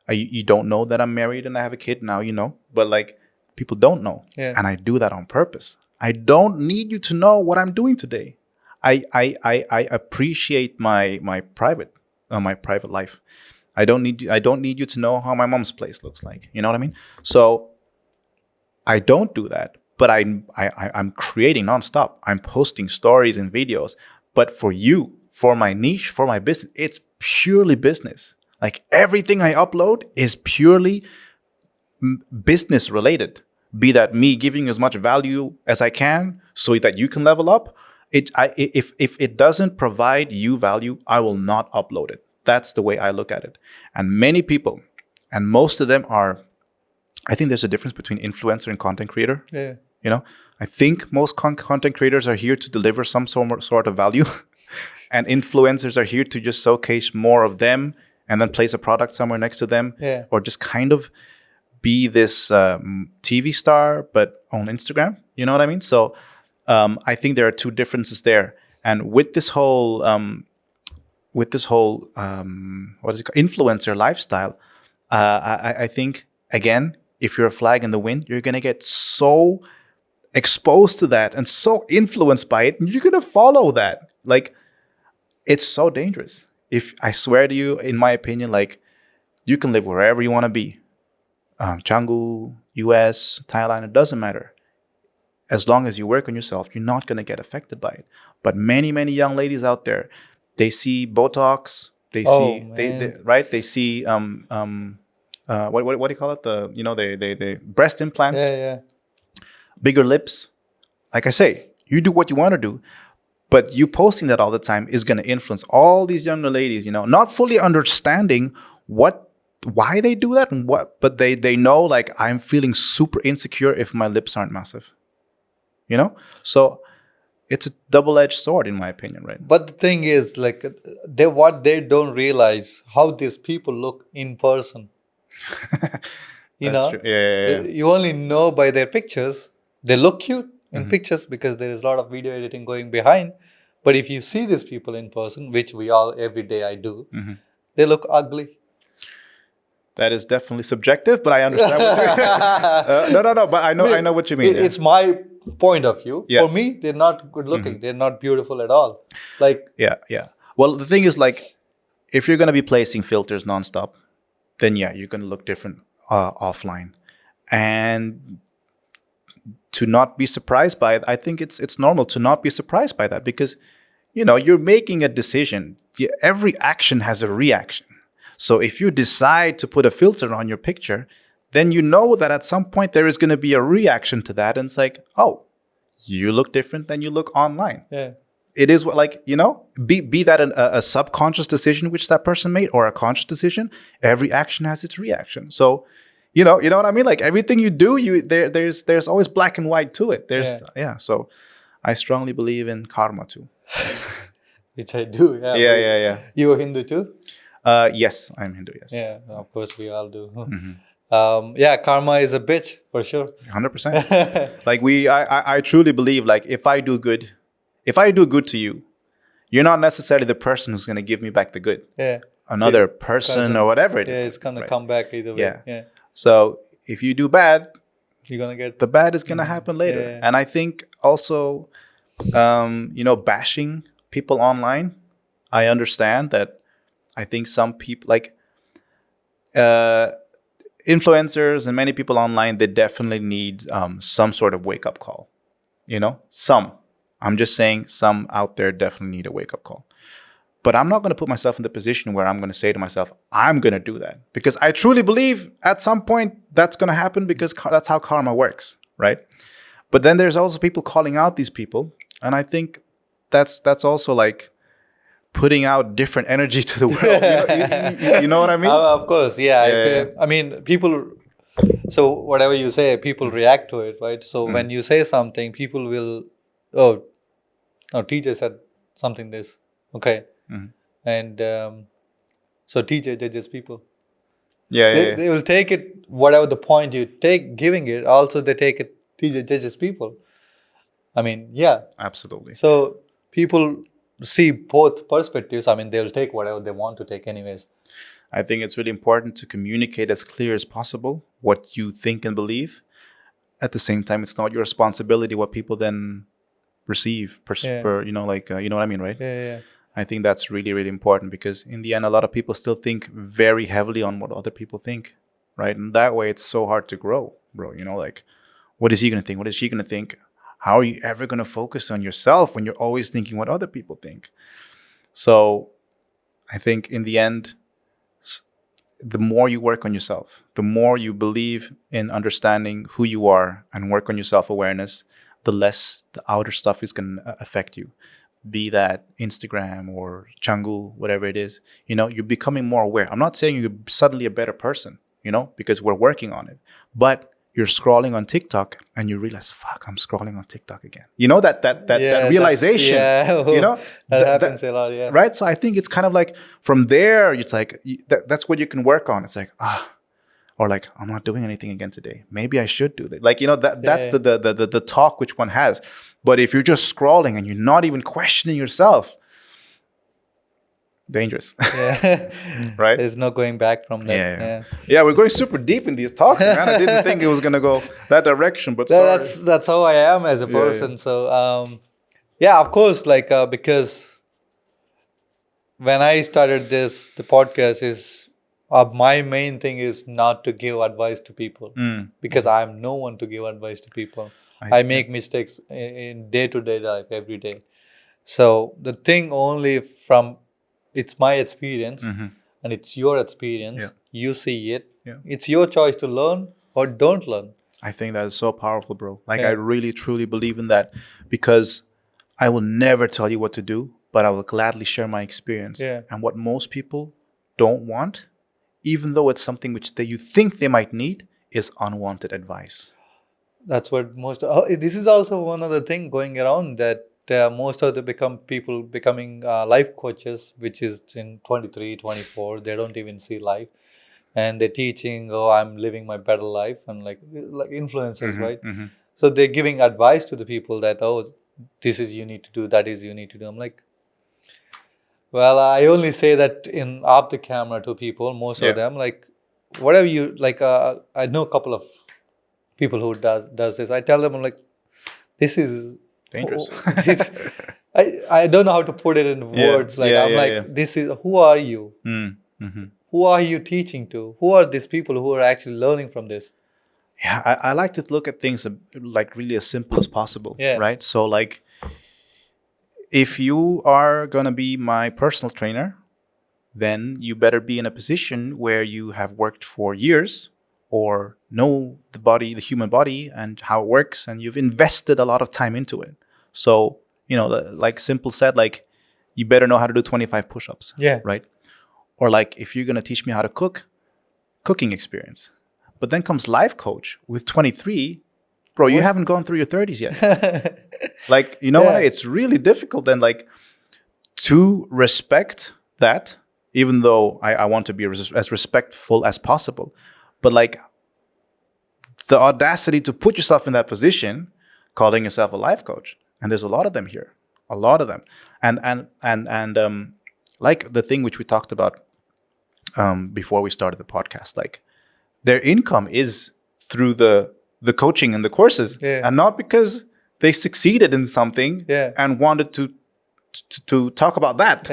You don't know that I'm married and I have a kid now, you know. But like, people don't know. Yeah. And I do that on purpose. I don't need you to know what I'm doing today. I appreciate my private life. I don't need you to know how my mom's place looks like. You know what I mean? So I don't do that. But I'm creating nonstop. I'm posting stories and videos. But for you, for my niche, for my business, it's purely business. Like, everything I upload is purely business related. Be that me giving you as much value as I can so that you can level up. If it doesn't provide you value, I will not upload it. That's the way I look at it. And many people, and most of them are, I think there's a difference between influencer and content creator. Yeah. You know, I think most content creators are here to deliver some sort of value, and influencers are here to just showcase more of them and then place a product somewhere next to them, or just kind of be this TV star, but on Instagram. You know what I mean? So I think there are two differences there. And with this whole what is it called? Influencer lifestyle, I think, again, if you're a flag in the wind, you're gonna get so exposed to that and so influenced by it, and you're gonna follow that. Like, it's so dangerous. If I swear to you, in my opinion, like, you can live wherever you want to be, Canggu, US, Thailand, it doesn't matter. As long as you work on yourself, you're not gonna get affected by it. But many young ladies out there, they see Botox, they see they see what do you call it? The breast implants. Bigger lips. Like I say, you do what you want to do, but you posting that all the time is going to influence all these younger ladies, you know, not fully understanding why they do that but they know, like, I'm feeling super insecure if my lips aren't massive, you know? So it's a double-edged sword, in my opinion, right? But the thing is, like, what they don't realize, how these people look in person. You know, true. Yeah. You only know by their pictures. They look cute in pictures because there is a lot of video editing going behind. But if you see these people in person, which we all every day I do, they look ugly. That is definitely subjective, but I understand what you mean. No. But I know what you mean. Yeah. It's my point of view. Yeah. For me, they're not good looking. They're not beautiful at all. Like, Yeah. Well, the thing is, like, if you're gonna be placing filters nonstop, then yeah, you're gonna look different offline. And to not be surprised by it, I think it's normal to not be surprised by that because, you're making a decision. Every action has a reaction. So if you decide to put a filter on your picture, then you know that at some point there is going to be a reaction to that. And it's like, oh, you look different than you look online. yeah. It is what, like, be that a subconscious decision which that person made or a conscious decision, every action has its reaction. So, you know what I mean? Like everything you do, there's always black and white to it. So I strongly believe in karma too. Which I do. Yeah. Yeah. You a Hindu too? Yes, I'm Hindu. Yes. Yeah, of course we all do. Yeah, karma is a bitch for sure. 100%. Like I truly believe, like, if I do good to you, you're not necessarily the person who's going to give me back the good. Yeah. Another person or whatever it is. Yeah, it's going to come back either way. Yeah. So if you do bad, you're going to get... the bad is going to happen later. Yeah. And I think also, bashing people online, I understand that. I think some people, like influencers and many people online, they definitely need some sort of wake-up call. Some. I'm just saying some out there definitely need a wake-up call. But I'm not going to put myself in the position where I'm going to say to myself, I'm going to do that. Because I truly believe at some point that's going to happen because that's how karma works, right? But then there's also people calling out these people. And I think that's also like putting out different energy to the world. You know what I mean? Of course, yeah. I mean, people... So whatever you say, people react to it, right? So when you say something, people will... Oh, TJ said something this. Okay. And so TJ judges people. They will take it, whatever the point you take, giving it. Also, they take it, TJ judges people. I mean, yeah. Absolutely. So people see both perspectives. I mean, they'll take whatever they want to take anyways. I think it's really important to communicate as clear as possible what you think and believe. At the same time, it's not your responsibility what people then receive. You know what I mean, right? Yeah. I think that's really, really important because in the end, a lot of people still think very heavily on what other people think, right? And that way, it's so hard to grow, bro. Like, what is he going to think? What is she going to think? How are you ever going to focus on yourself when you're always thinking what other people think? So I think in the end, the more you work on yourself, the more you believe in understanding who you are and work on your self-awareness, the less the outer stuff is going to affect you. Be that Instagram or Changu, whatever it is, you're becoming more aware. I'm not saying you're suddenly a better person, because we're working on it. But you're scrolling on TikTok and you realize, fuck, I'm scrolling on TikTok again. That realization. That happens a lot, yeah. Right? So I think it's kind of like from there, it's like, that's what you can work on. It's like, or like, I'm not doing anything again today. Maybe I should do that. Like, that's the talk which one has. But if you're just scrolling and you're not even questioning yourself, dangerous. Yeah. Right? There's no going back from that. Yeah, we're going super deep in these talks, man. I didn't think it was going to go that direction, but that's how I am as a person. So, of course, like, because when I started the podcast is, my main thing is not to give advice to people because I'm no one to give advice to people. I make mistakes in day-to-day life every day. So the thing only from, it's my experience and it's your experience. Yeah. You see it. Yeah. It's your choice to learn or don't learn. I think that is so powerful, bro. Like, I really, truly believe in that because I will never tell you what to do, but I will gladly share my experience. Yeah. And what most people don't want, even though it's something which you think they might need, is unwanted advice. That's what this is also one other thing going around that most of the people becoming life coaches, which is in 23, 24, they don't even see life. And they're teaching, I'm living my better life. And like influencers, right? So they're giving advice to the people that, this is you need to do, that is you need to do. I'm like, well, I only say that off the camera to people, most of them, like, whatever you like, I know a couple of people who does this. I tell them, I'm like, this is Dangerous. it's I don't know how to put it in words. Like I'm like, this is, who are you? Who are you teaching to? Who are these people who are actually learning from this? Yeah, I like to look at things like really as simple as possible. Yeah. Right. So like, if you are gonna be my personal trainer, then you better be in a position where you have worked for years or know the human body and how it works, and you've invested a lot of time into it. So, like simple said, like, you better know how to do 25 push-ups. Yeah. Right. Or like, if you're going to teach me how to cook, cooking experience. But then comes life coach with 23. Bro, you haven't gone through your 30s yet. Like, what? It's really difficult then, like, to respect that, even though I want to be as respectful as possible. But like, the audacity to put yourself in that position, calling yourself a life coach. And there's a lot of them here. A lot of them. And like the thing which we talked about before we started the podcast, like, their income is through the coaching and the courses, and not because they succeeded in something and wanted to talk about that.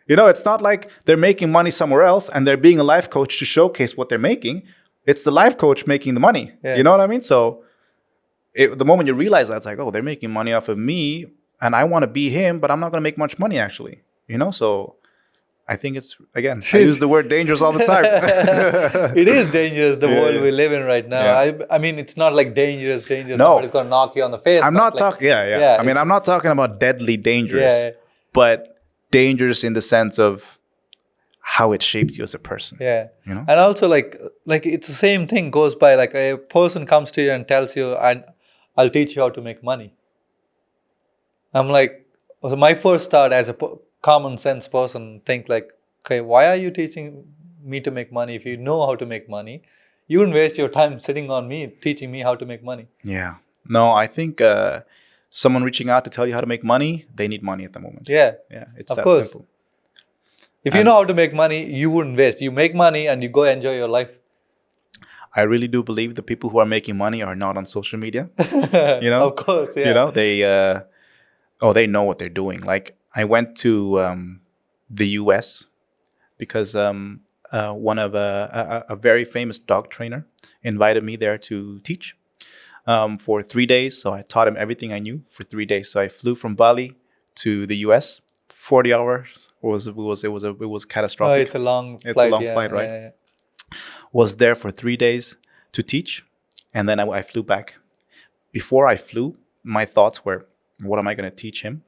It's not like they're making money somewhere else and they're being a life coach to showcase what they're making. It's the life coach making the money. You know what I mean? So the moment you realize that, it's like, oh, they're making money off of me and I want to be him, but I'm not going to make much money actually. So I think it's, again, I use the word dangerous all the time. It is dangerous, the world we live in right now. I mean, it's not like dangerous. No. Somebody's going to knock you on the face. I'm not talking, I mean, I'm not talking about deadly dangerous, but dangerous in the sense of how it shaped you as a person. And also like it's the same thing goes by, like a person comes to you and tells you, I'll teach you how to make money. I'm like, so my first thought as a common sense person, think like, okay, why are you teaching me to make money? If you know how to make money, you wouldn't waste your time sitting on me teaching me how to make money. Yeah. No, I think someone reaching out to tell you how to make money, they need money at the moment. It's of that course. simple. If you know how to make money, you wouldn't waste. You make money and you go enjoy your life. I really do believe the people who are making money are not on social media. Of course, they know what they're doing. Like, I went to the US because one of a very famous dog trainer invited me there to teach for 3 days. So I taught him everything I knew for 3 days. So I flew from Bali to the US. 40 hours. It was catastrophic. Oh, it's a long flight. It's a long flight, right? Was there for 3 days to teach, and then I flew back. Before I flew, my thoughts were, what am I going to teach him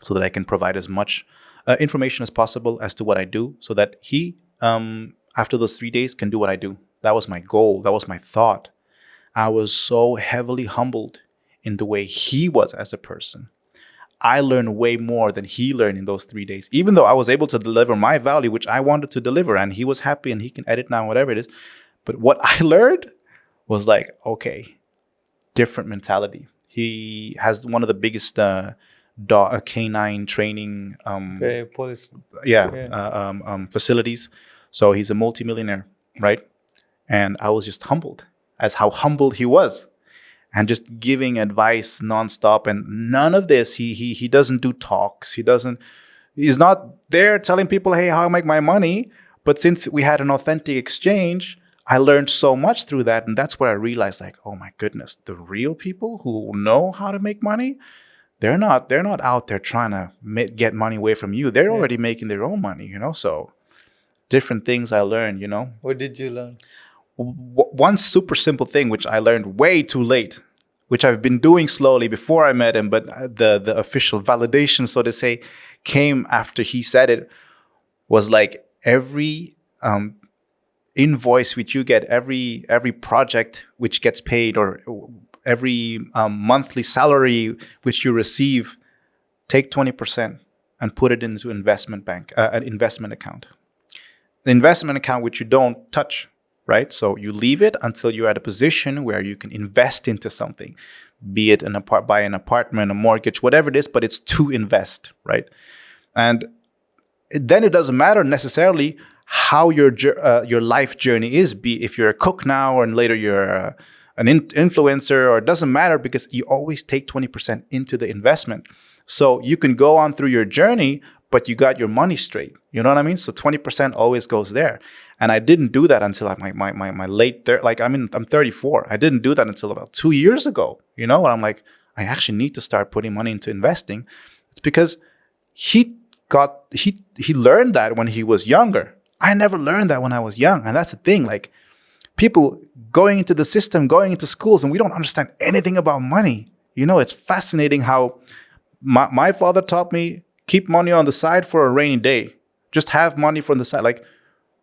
so that I can provide as much information as possible as to what I do, so that he, after those 3 days, can do what I do. That was my goal. That was my thought. I was so heavily humbled in the way he was as a person. I learned way more than he learned in those 3 days, even though I was able to deliver my value, which I wanted to deliver, and he was happy and he can edit now, whatever it is. But what I learned was like, okay, different mentality. He has one of the biggest canine training facilities. So he's a multimillionaire, right? And I was just humbled as how humbled he was. And just giving advice nonstop, and none of this. He doesn't do talks. He's not there telling people, hey, how I make my money. But since we had an authentic exchange, I learned so much through that. And that's where I realized, like, oh my goodness, the real people who know how to make money, they're not out there trying to get money away from you. They're already making their own money, So different things I learned, What did you learn? One super simple thing, which I learned way too late, which I've been doing slowly before I met him, but the official validation, so to say, came after he said it, was like every invoice which you get, every project which gets paid, or every monthly salary which you receive, take 20% and put it into an investment account. The investment account which you don't touch. Right? So you leave it until you're at a position where you can invest into something, be it buy an apartment, a mortgage, whatever it is, but it's to invest, right? And then it doesn't matter necessarily how your life journey is. Be if you're a cook now and later you're an influencer, or it doesn't matter, because you always take 20% into the investment. So you can go on through your journey, but you got your money straight. You know what I mean? So 20% always goes there. And I didn't do that until my late I'm 34. I didn't do that until about 2 years ago. You know, and I'm like, I actually need to start putting money into investing. It's because he learned that when he was younger. I never learned that when I was young. And that's the thing. Like, people going into the system, going into schools, and we don't understand anything about money. You know, it's fascinating how my father taught me, keep money on the side for a rainy day. Just have money from the side. Like,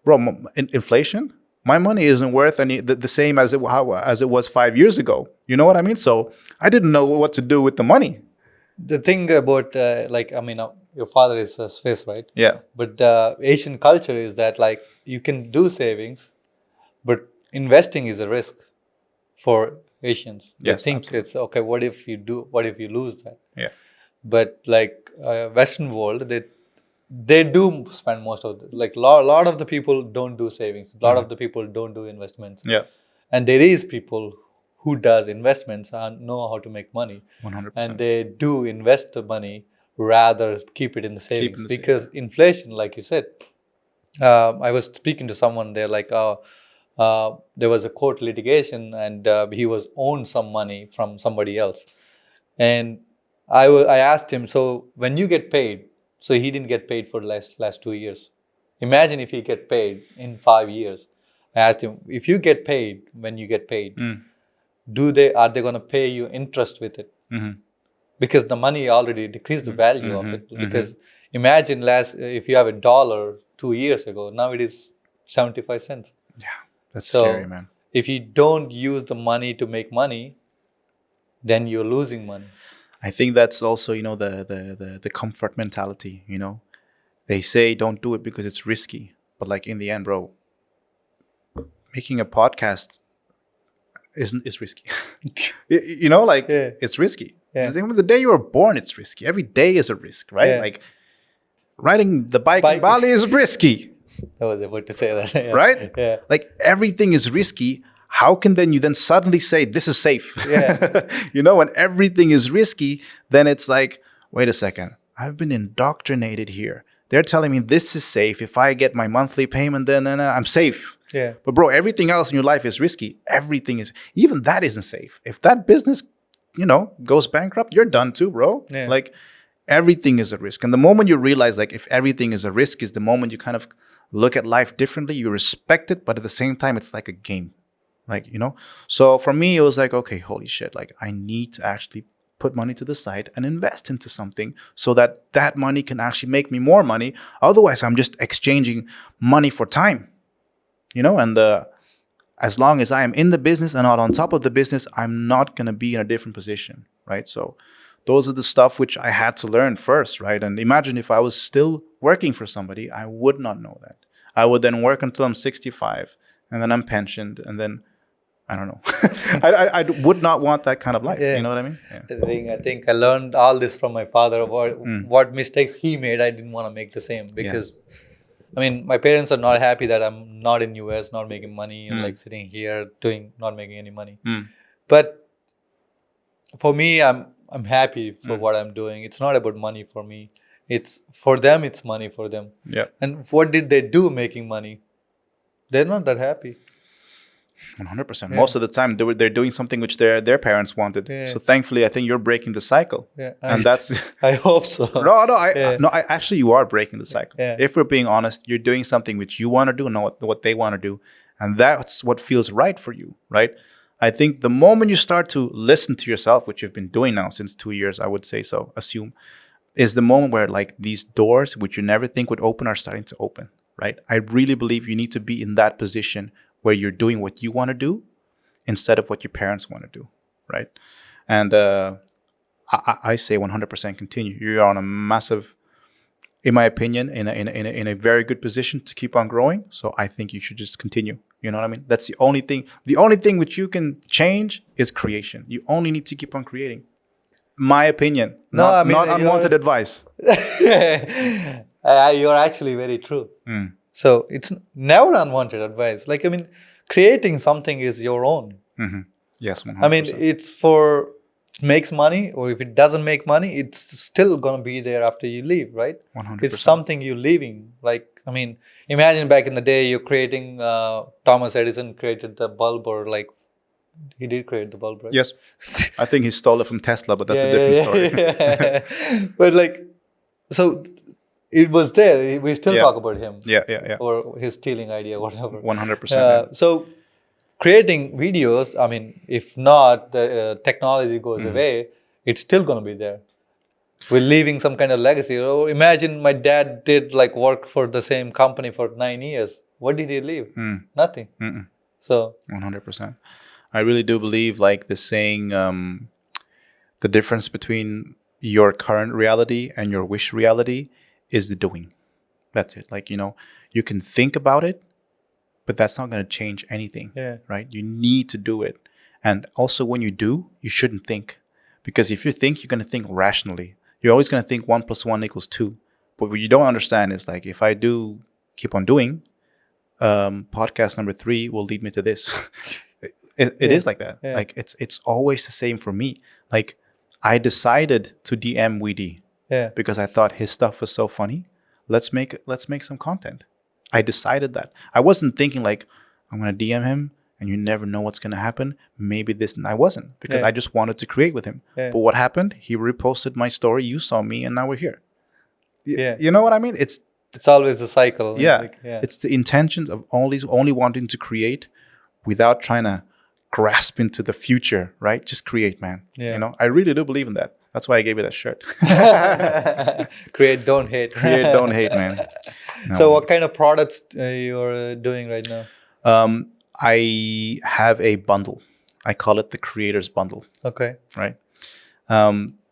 bro, inflation, my money isn't worth the same as it was 5 years ago. You know what I mean? So I didn't know what to do with the money. The thing about, your father is Swiss, right? Yeah. But the Asian culture is that, like, you can do savings, but investing is a risk for Asians. They Yes, think absolutely. it's okay. What if you lose that? Yeah. But like Western world, they do spend most of lot of the people don't do savings. A lot of the people don't do investments. Yeah. And there is people who does investments and know how to make money. 100%. And they do invest the money rather keep it in the savings, in the because inflation, like you said. I was speaking to someone. They're like, there was a court litigation, and he was owed some money from somebody else. And I asked him, so when you get paid, so he didn't get paid for the last 2 years. Imagine if he get paid in 5 years. I asked him, if you get paid, when you get paid, are they going to pay you interest with it? Mm-hmm. Because the money already decreased the value of it. Because imagine if you have $1 2 years ago, now it is 75 cents. Yeah, that's scary, man. If you don't use the money to make money, then you're losing money. I think that's also, the comfort mentality. They say don't do it because it's risky, but like in the end, bro, making a podcast is risky. It's risky. Yeah. The day you were born, it's risky. Every day is a risk, right? Yeah. Like riding the bike in Bali is risky. I was about to say that. Yeah. Right? Yeah. Like everything is risky. How can then you suddenly say this is safe? Yeah. When everything is risky, then it's like, wait a second, I've been indoctrinated here. They're telling me this is safe. If I get my monthly payment, then I'm safe. Yeah. But bro, everything else in your life is risky. Even that isn't safe. If that business, goes bankrupt, you're done too, bro. Yeah. Like everything is a risk. And the moment you realize, like, if everything is a risk, is the moment you kind of look at life differently. You respect it, but at the same time, it's like a game. Like, so for me, it was like, okay, holy shit, like I need to actually put money to the side and invest into something so that money can actually make me more money. Otherwise, I'm just exchanging money for time, and as long as I am in the business and not on top of the business, I'm not going to be in a different position, right? So those are the stuff which I had to learn first, right? And imagine if I was still working for somebody, I would not know that. I would then work until I'm 65 and then I'm pensioned, and then I don't know. I would not want that kind of life. Yeah. You know what I mean? Yeah. I think I learned all this from my father about what mistakes he made. I didn't want to make the same, because my parents are not happy that I'm not in US, not making money, and like sitting here not making any money. But for me, I'm happy for what I'm doing. It's not about money for me. It's for them. It's money for them. Yeah. And what did they do making money? They're not that happy. 100%. Most of the time, they're doing something which their parents wanted. Yeah. So thankfully, I think you're breaking the cycle. Yeah, and that's. I hope so. I actually, you are breaking the cycle. Yeah. If we're being honest, you're doing something which you want to do, not what they want to do, and that's what feels right for you, right? I think the moment you start to listen to yourself, which you've been doing now since 2 years, I would say so, assume, is the moment where like these doors, which you never think would open, are starting to open, right? I really believe you need to be in that position where you're doing what you want to do instead of what your parents want to do, right? And I say 100% continue. You're on a massive, in my opinion, in a very good position to keep on growing. So I think you should just continue. You know what I mean? That's the only thing. The only thing which you can change is creation. You only need to keep on creating. My opinion, not unwanted advice. You're actually very true. So it's never unwanted advice. Like, I mean, creating something is your own. Yes, 100%. I mean, it's for makes money, or if it doesn't make money, it's still gonna be there after you leave, right? 100%. It's something you're leaving. Like, I mean, imagine back in the day, you're creating. Thomas Edison created the bulb, or like he did create the bulb, right? Yes. I think he stole it from Tesla, but that's Yeah, a different yeah, story. yeah. But like, so it was there. We still Yeah. talk about him. Yeah. Or his stealing idea, whatever. 100%. So creating videos, I mean, if not the technology goes away, it's still going to be there. We're leaving some kind of legacy. Oh, imagine my dad did like work for the same company for 9 years. What did he leave? Nothing. So 100%. I really do believe like the saying, the difference between your current reality and your wish reality is the doing. That's it. Like, you can think about it, but that's not going to change anything, right? You need to do it. And also when you do, you shouldn't think. Because if you think, you're going to think rationally. You're always going to think 1 + 1 = 2. But what you don't understand is like, if I do keep on doing, podcast number 3 will lead me to this. It is like that. Like it's always the same for me. Like I decided to DM Weedy because I thought his stuff was so funny. Let's make some content. I decided that. I wasn't thinking like I'm gonna DM him and you never know what's gonna happen. Maybe this, and I wasn't, because I just wanted to create with him. But what happened? He reposted my story. You saw me, and now we're here. You know what I mean? It's always a cycle. Yeah. It's the intentions of only wanting to create without trying to grasp into the future, right? Just create, man. I really do believe in that. That's why I gave you that shirt. Create, don't hate. Create, don't hate, man. No. So what kind of products you're doing right now? I have a bundle. I call it the Creator's Bundle. Okay. Right?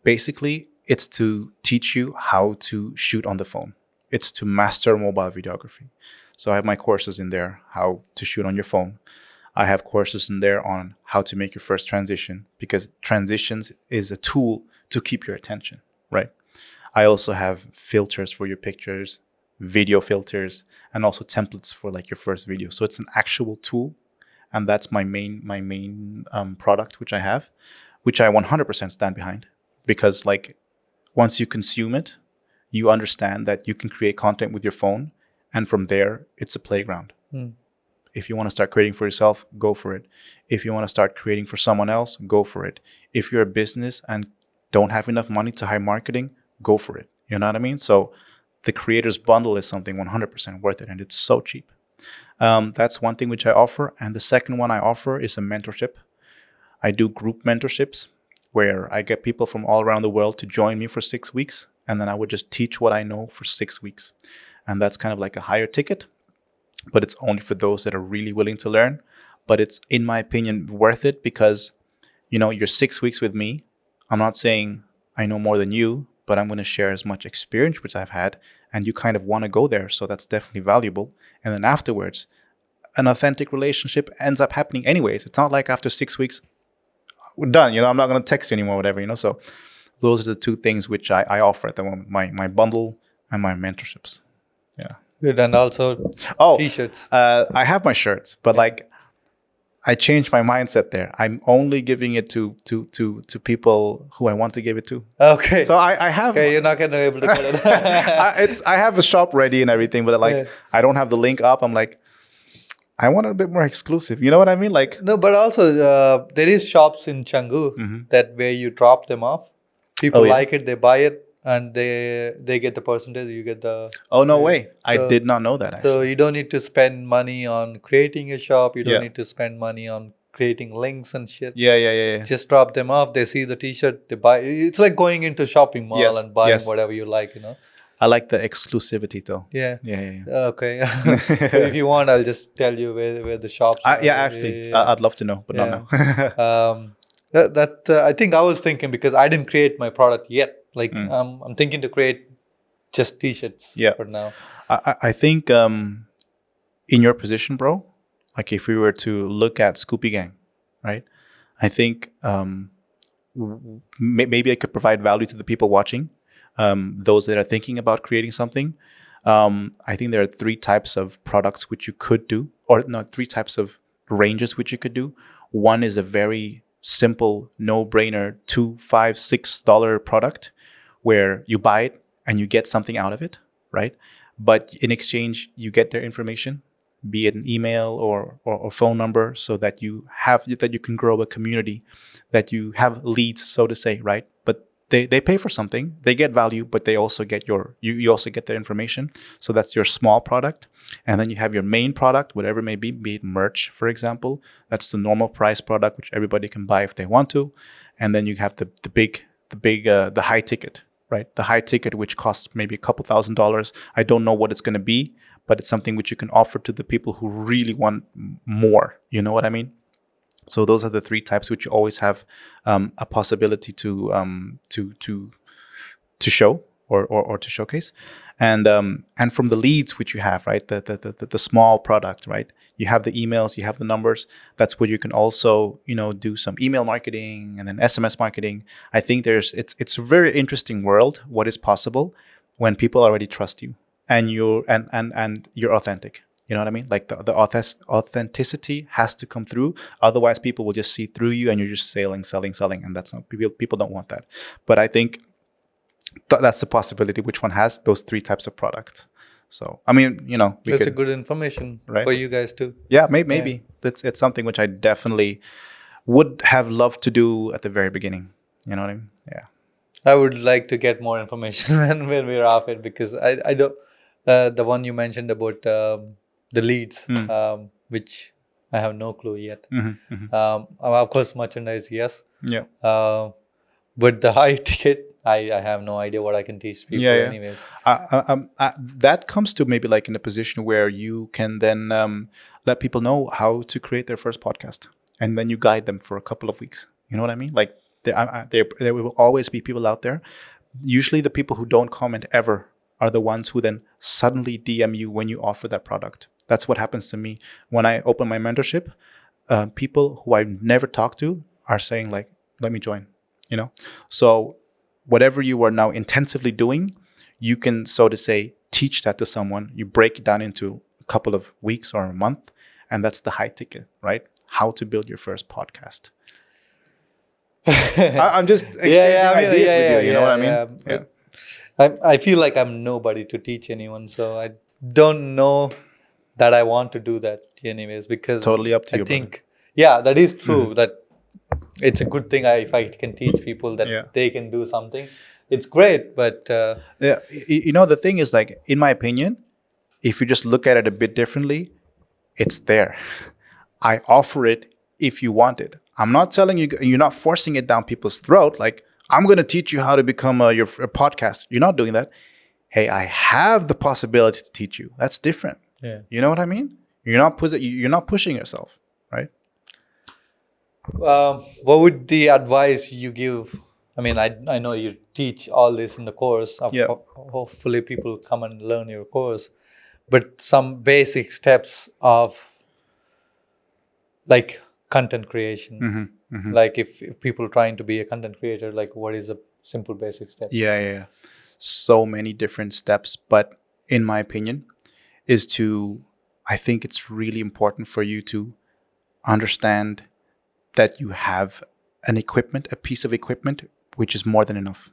Basically, it's to teach you how to shoot on the phone. It's to master mobile videography. So I have my courses in there, how to shoot on your phone. I have courses in there on how to make your first transition, because transitions is a tool to keep your attention, right? I also have filters for your pictures, video filters, and also templates for like your first video. So it's an actual tool, and that's my main product, which I have, which I 100% stand behind, because like once you consume it, you understand that you can create content with your phone, and from there, it's a playground. If you want to start creating for yourself, go for it. If you want to start creating for someone else, go for it. If you're a business and don't have enough money to hire marketing, go for it. You know what I mean? So the Creator's Bundle is something 100% worth it, and it's so cheap. That's one thing which I offer. And the second one I offer is a mentorship. I do group mentorships where I get people from all around the world to join me for 6 weeks. And then I would just teach what I know for 6 weeks. And that's kind of like a higher ticket, but it's only for those that are really willing to learn. But it's, in my opinion, worth it, because, you're 6 weeks with me. I'm not saying I know more than you, but I'm going to share as much experience which I've had, and you kind of want to go there. So that's definitely valuable. And then afterwards, an authentic relationship ends up happening anyways. It's not like after 6 weeks, we're done. I'm not going to text you anymore, whatever, So those are the two things which I offer at the moment, my bundle and my mentorships. Yeah. Good. And also t-shirts. I have my shirts, but like I changed my mindset there. I'm only giving it to people who I want to give it to. Okay. So I have. Okay, you're not gonna be able to cut it. I have a shop ready and everything, but like I don't have the link up. I'm like, I want it a bit more exclusive. You know what I mean? Like no, but also there is shops in Canggu that where you drop them off. People like it, they buy it, and they get the percentage. You get the. Oh no way! I did not know that. Actually. So you don't need to spend money on creating a shop. You don't need to spend money on creating links and shit. Yeah. Just drop them off. They see the T-shirt, they buy. It's like going into shopping mall and buying whatever you like. I like the exclusivity though. Yeah. Okay. Yeah. If you want, I'll just tell you where the shops are. Actually, I'd love to know, but not now. I think I was thinking, because I didn't create my product yet. Like I'm thinking to create just T-shirts for now. I think in your position, bro, like if we were to look at Scoopy Gang, right? I think maybe I could provide value to the people watching, those that are thinking about creating something. I think there are three types of products which you could do, or no, three types of ranges which you could do. One is a very simple, no-brainer, $2, $5, $6 product where you buy it and you get something out of it, right? But in exchange, you get their information, be it an email or phone number, so that you can grow a community, that you have leads, so to say, right? But they pay for something, they get value, but they also get you also get their information. So that's your small product. And then you have your main product, whatever it may be it merch, for example. That's the normal price product, which everybody can buy if they want to. And then you have the high ticket, right? The high ticket, which costs maybe a couple $1,000s. I don't know what it's going to be, but it's something which you can offer to the people who really want more. You know what I mean? So those are the three types which you always have a possibility to show or to showcase. And from the leads which you have, right, the small product, right, you have the emails, you have the numbers. That's where you can also, do some email marketing and then SMS marketing. I think it's a very interesting world, what is possible when people already trust you and you're authentic. You know what I mean? Like the authenticity has to come through. Otherwise, people will just see through you and you're just selling, and that's not, people don't want that. But I think that's the possibility which one has those three types of products. So, I mean, it's a good information, right, for you guys too. Yeah, maybe. Yeah. It's something which I definitely would have loved to do at the very beginning. You know what I mean? Yeah. I would like to get more information when we're off it, because I don't, the one you mentioned about the leads, which I have no clue yet. Of course, merchandise, yes. Yeah. But the high ticket, I have no idea what I can teach people. Anyways. That comes to maybe like in a position where you can then let people know how to create their first podcast, and then you guide them for a couple of weeks. You know what I mean? Like there will always be people out there. Usually the people who don't comment ever are the ones who then suddenly DM you when you offer that product. That's what happens to me when I open my mentorship. People who I've never talked to are saying like, let me join, So whatever you are now intensively doing, you can, so to say, teach that to someone. You break it down into a couple of weeks or a month, and that's the high ticket, right? How to build your first podcast. I'm just exchanging ideas with you. You know what I mean? Yeah. I feel like I'm nobody to teach anyone, so I don't know that I want to do that anyways, because totally up to you. I think, that is true. That it's a good thing if I can teach people that they can do something. It's great, but the thing is, like, in my opinion, if you just look at it a bit differently, it's there. I offer it if you want it. I'm not telling you, you're not forcing it down people's throat. Like, I'm going to teach you how to become a podcast. You're not doing that. Hey, I have the possibility to teach you. That's different. Yeah. You know what I mean? You're not pushing yourself, right? What would the advice you give? I mean, I know you teach all this in the course. Hopefully people come and learn your course. But some basic steps of like content creation. Like if people trying to be a content creator, like what is a simple basic step? Yeah. So many different steps. But in my opinion, I think it's really important for you to understand that you have a piece of equipment, which is more than enough.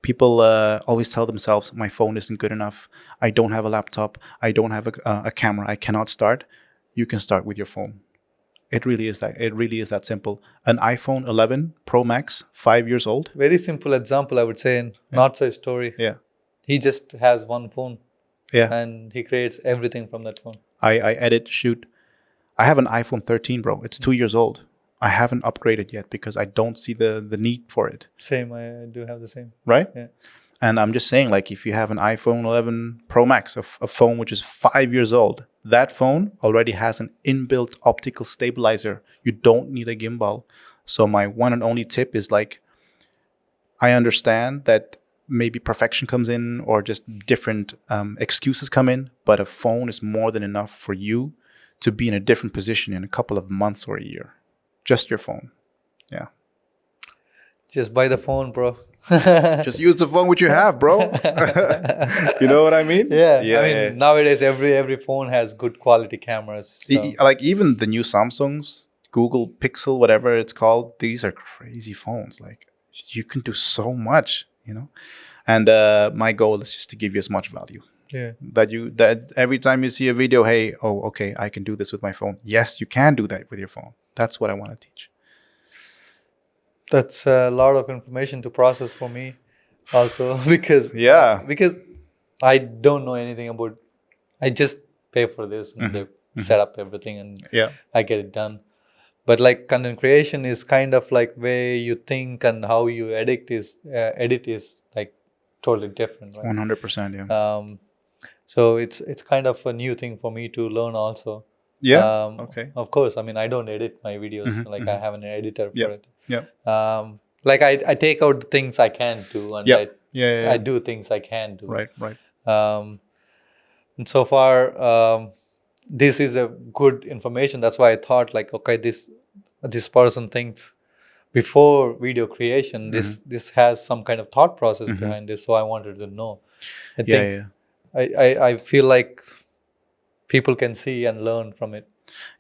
People always tell themselves, my phone isn't good enough. I don't have a laptop. I don't have a camera. I cannot start. You can start with your phone. It really is that simple. An iPhone 11 Pro Max, 5 years old. Very simple example, I would say, in Not So Story. Yeah. He just has one phone. Yeah. And he creates everything from that phone. I edit, shoot. I have an iPhone 13, bro. It's 2 years old. I haven't upgraded yet because I don't see the need for it. Same, I do have the same. Right? Yeah. And I'm just saying, like, if you have an iPhone 11 Pro Max, a phone which is 5 years old, that phone already has an inbuilt optical stabilizer. You don't need a gimbal. So my one and only tip is, like, I understand that maybe perfection comes in or just different excuses come in, but a phone is more than enough for you to be in a different position in a couple of months or a year. Just your phone. Yeah. Just buy the phone, bro. Just use the phone which you have, bro. You know what I mean? Yeah. I mean, nowadays every phone has good quality cameras. So. Like even the new Samsungs, Google Pixel, whatever it's called, these are crazy phones. Like you can do so much, you know. And my goal is just to give you as much value. Yeah. That every time you see a video, hey, oh, okay, I can do this with my phone. Yes, you can do that with your phone. That's what I want to teach. That's a lot of information to process for me, also because I don't know anything about. I just pay for this and they set up everything and I get it done. But like content creation is kind of like way you think and how you edit is like totally different, right? 100%, yeah. So it's kind of a new thing for me to learn also. Yeah. Okay. Of course, I mean I don't edit my videos. Like I have an editor for it. Yeah. Like I take out the things I can do and I do things I can do. Right. And so far, this is a good information. That's why I thought like, okay, this person thinks before video creation, this has some kind of thought process behind this. So I wanted to know. I feel like people can see and learn from it.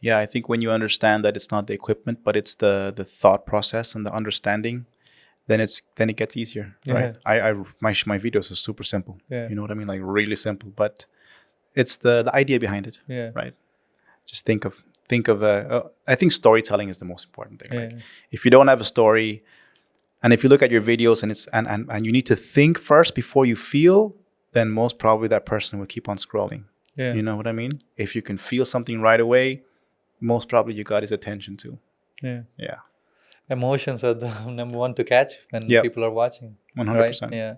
Yeah, I think when you understand that it's not the equipment, but it's the thought process and the understanding, then it gets easier, right? My videos are super simple. You know what I mean? Like really simple, but it's the idea behind it, right? Just think of I think storytelling is the most important thing. Like if you don't have a story, and if you look at your videos and you need to think first before you feel, then most probably that person will keep on scrolling. You know what I mean? If you can feel something right away, most probably you got his attention too. Yeah. Emotions are the number one to catch when people are watching. 100%. Right? Yeah.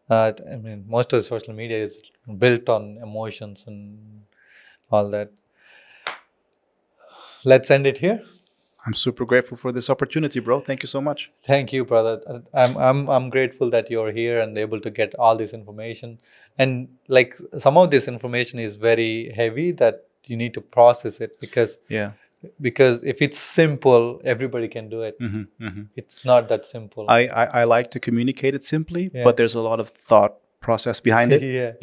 I mean, most of the social media is built on emotions and all that. Let's end it here. I'm super grateful for this opportunity, bro. Thank you so much. Thank you, brother. I'm grateful that you're here and able to get all this information. And like some of this information is very heavy that you need to process it because if it's simple, everybody can do it. It's not that simple. I like to communicate it simply, but there's a lot of thought process behind it.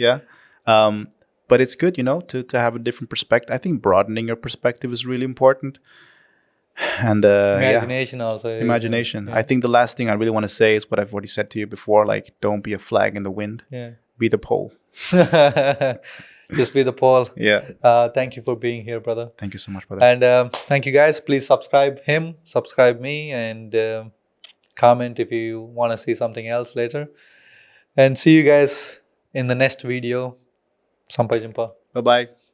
But it's good, you know, to have a different perspective. I think broadening your perspective is really important. And imagination also. Imagination. I think the last thing I really want to say is what I've already said to you before. Like, don't be a flag in the wind. Be the pole. Just be the pole. Thank you for being here, brother. Thank you so much, brother. And thank you guys. Please subscribe him, subscribe me, and comment if you want to see something else later. And see you guys in the next video. Sampai jumpa. Bye-bye.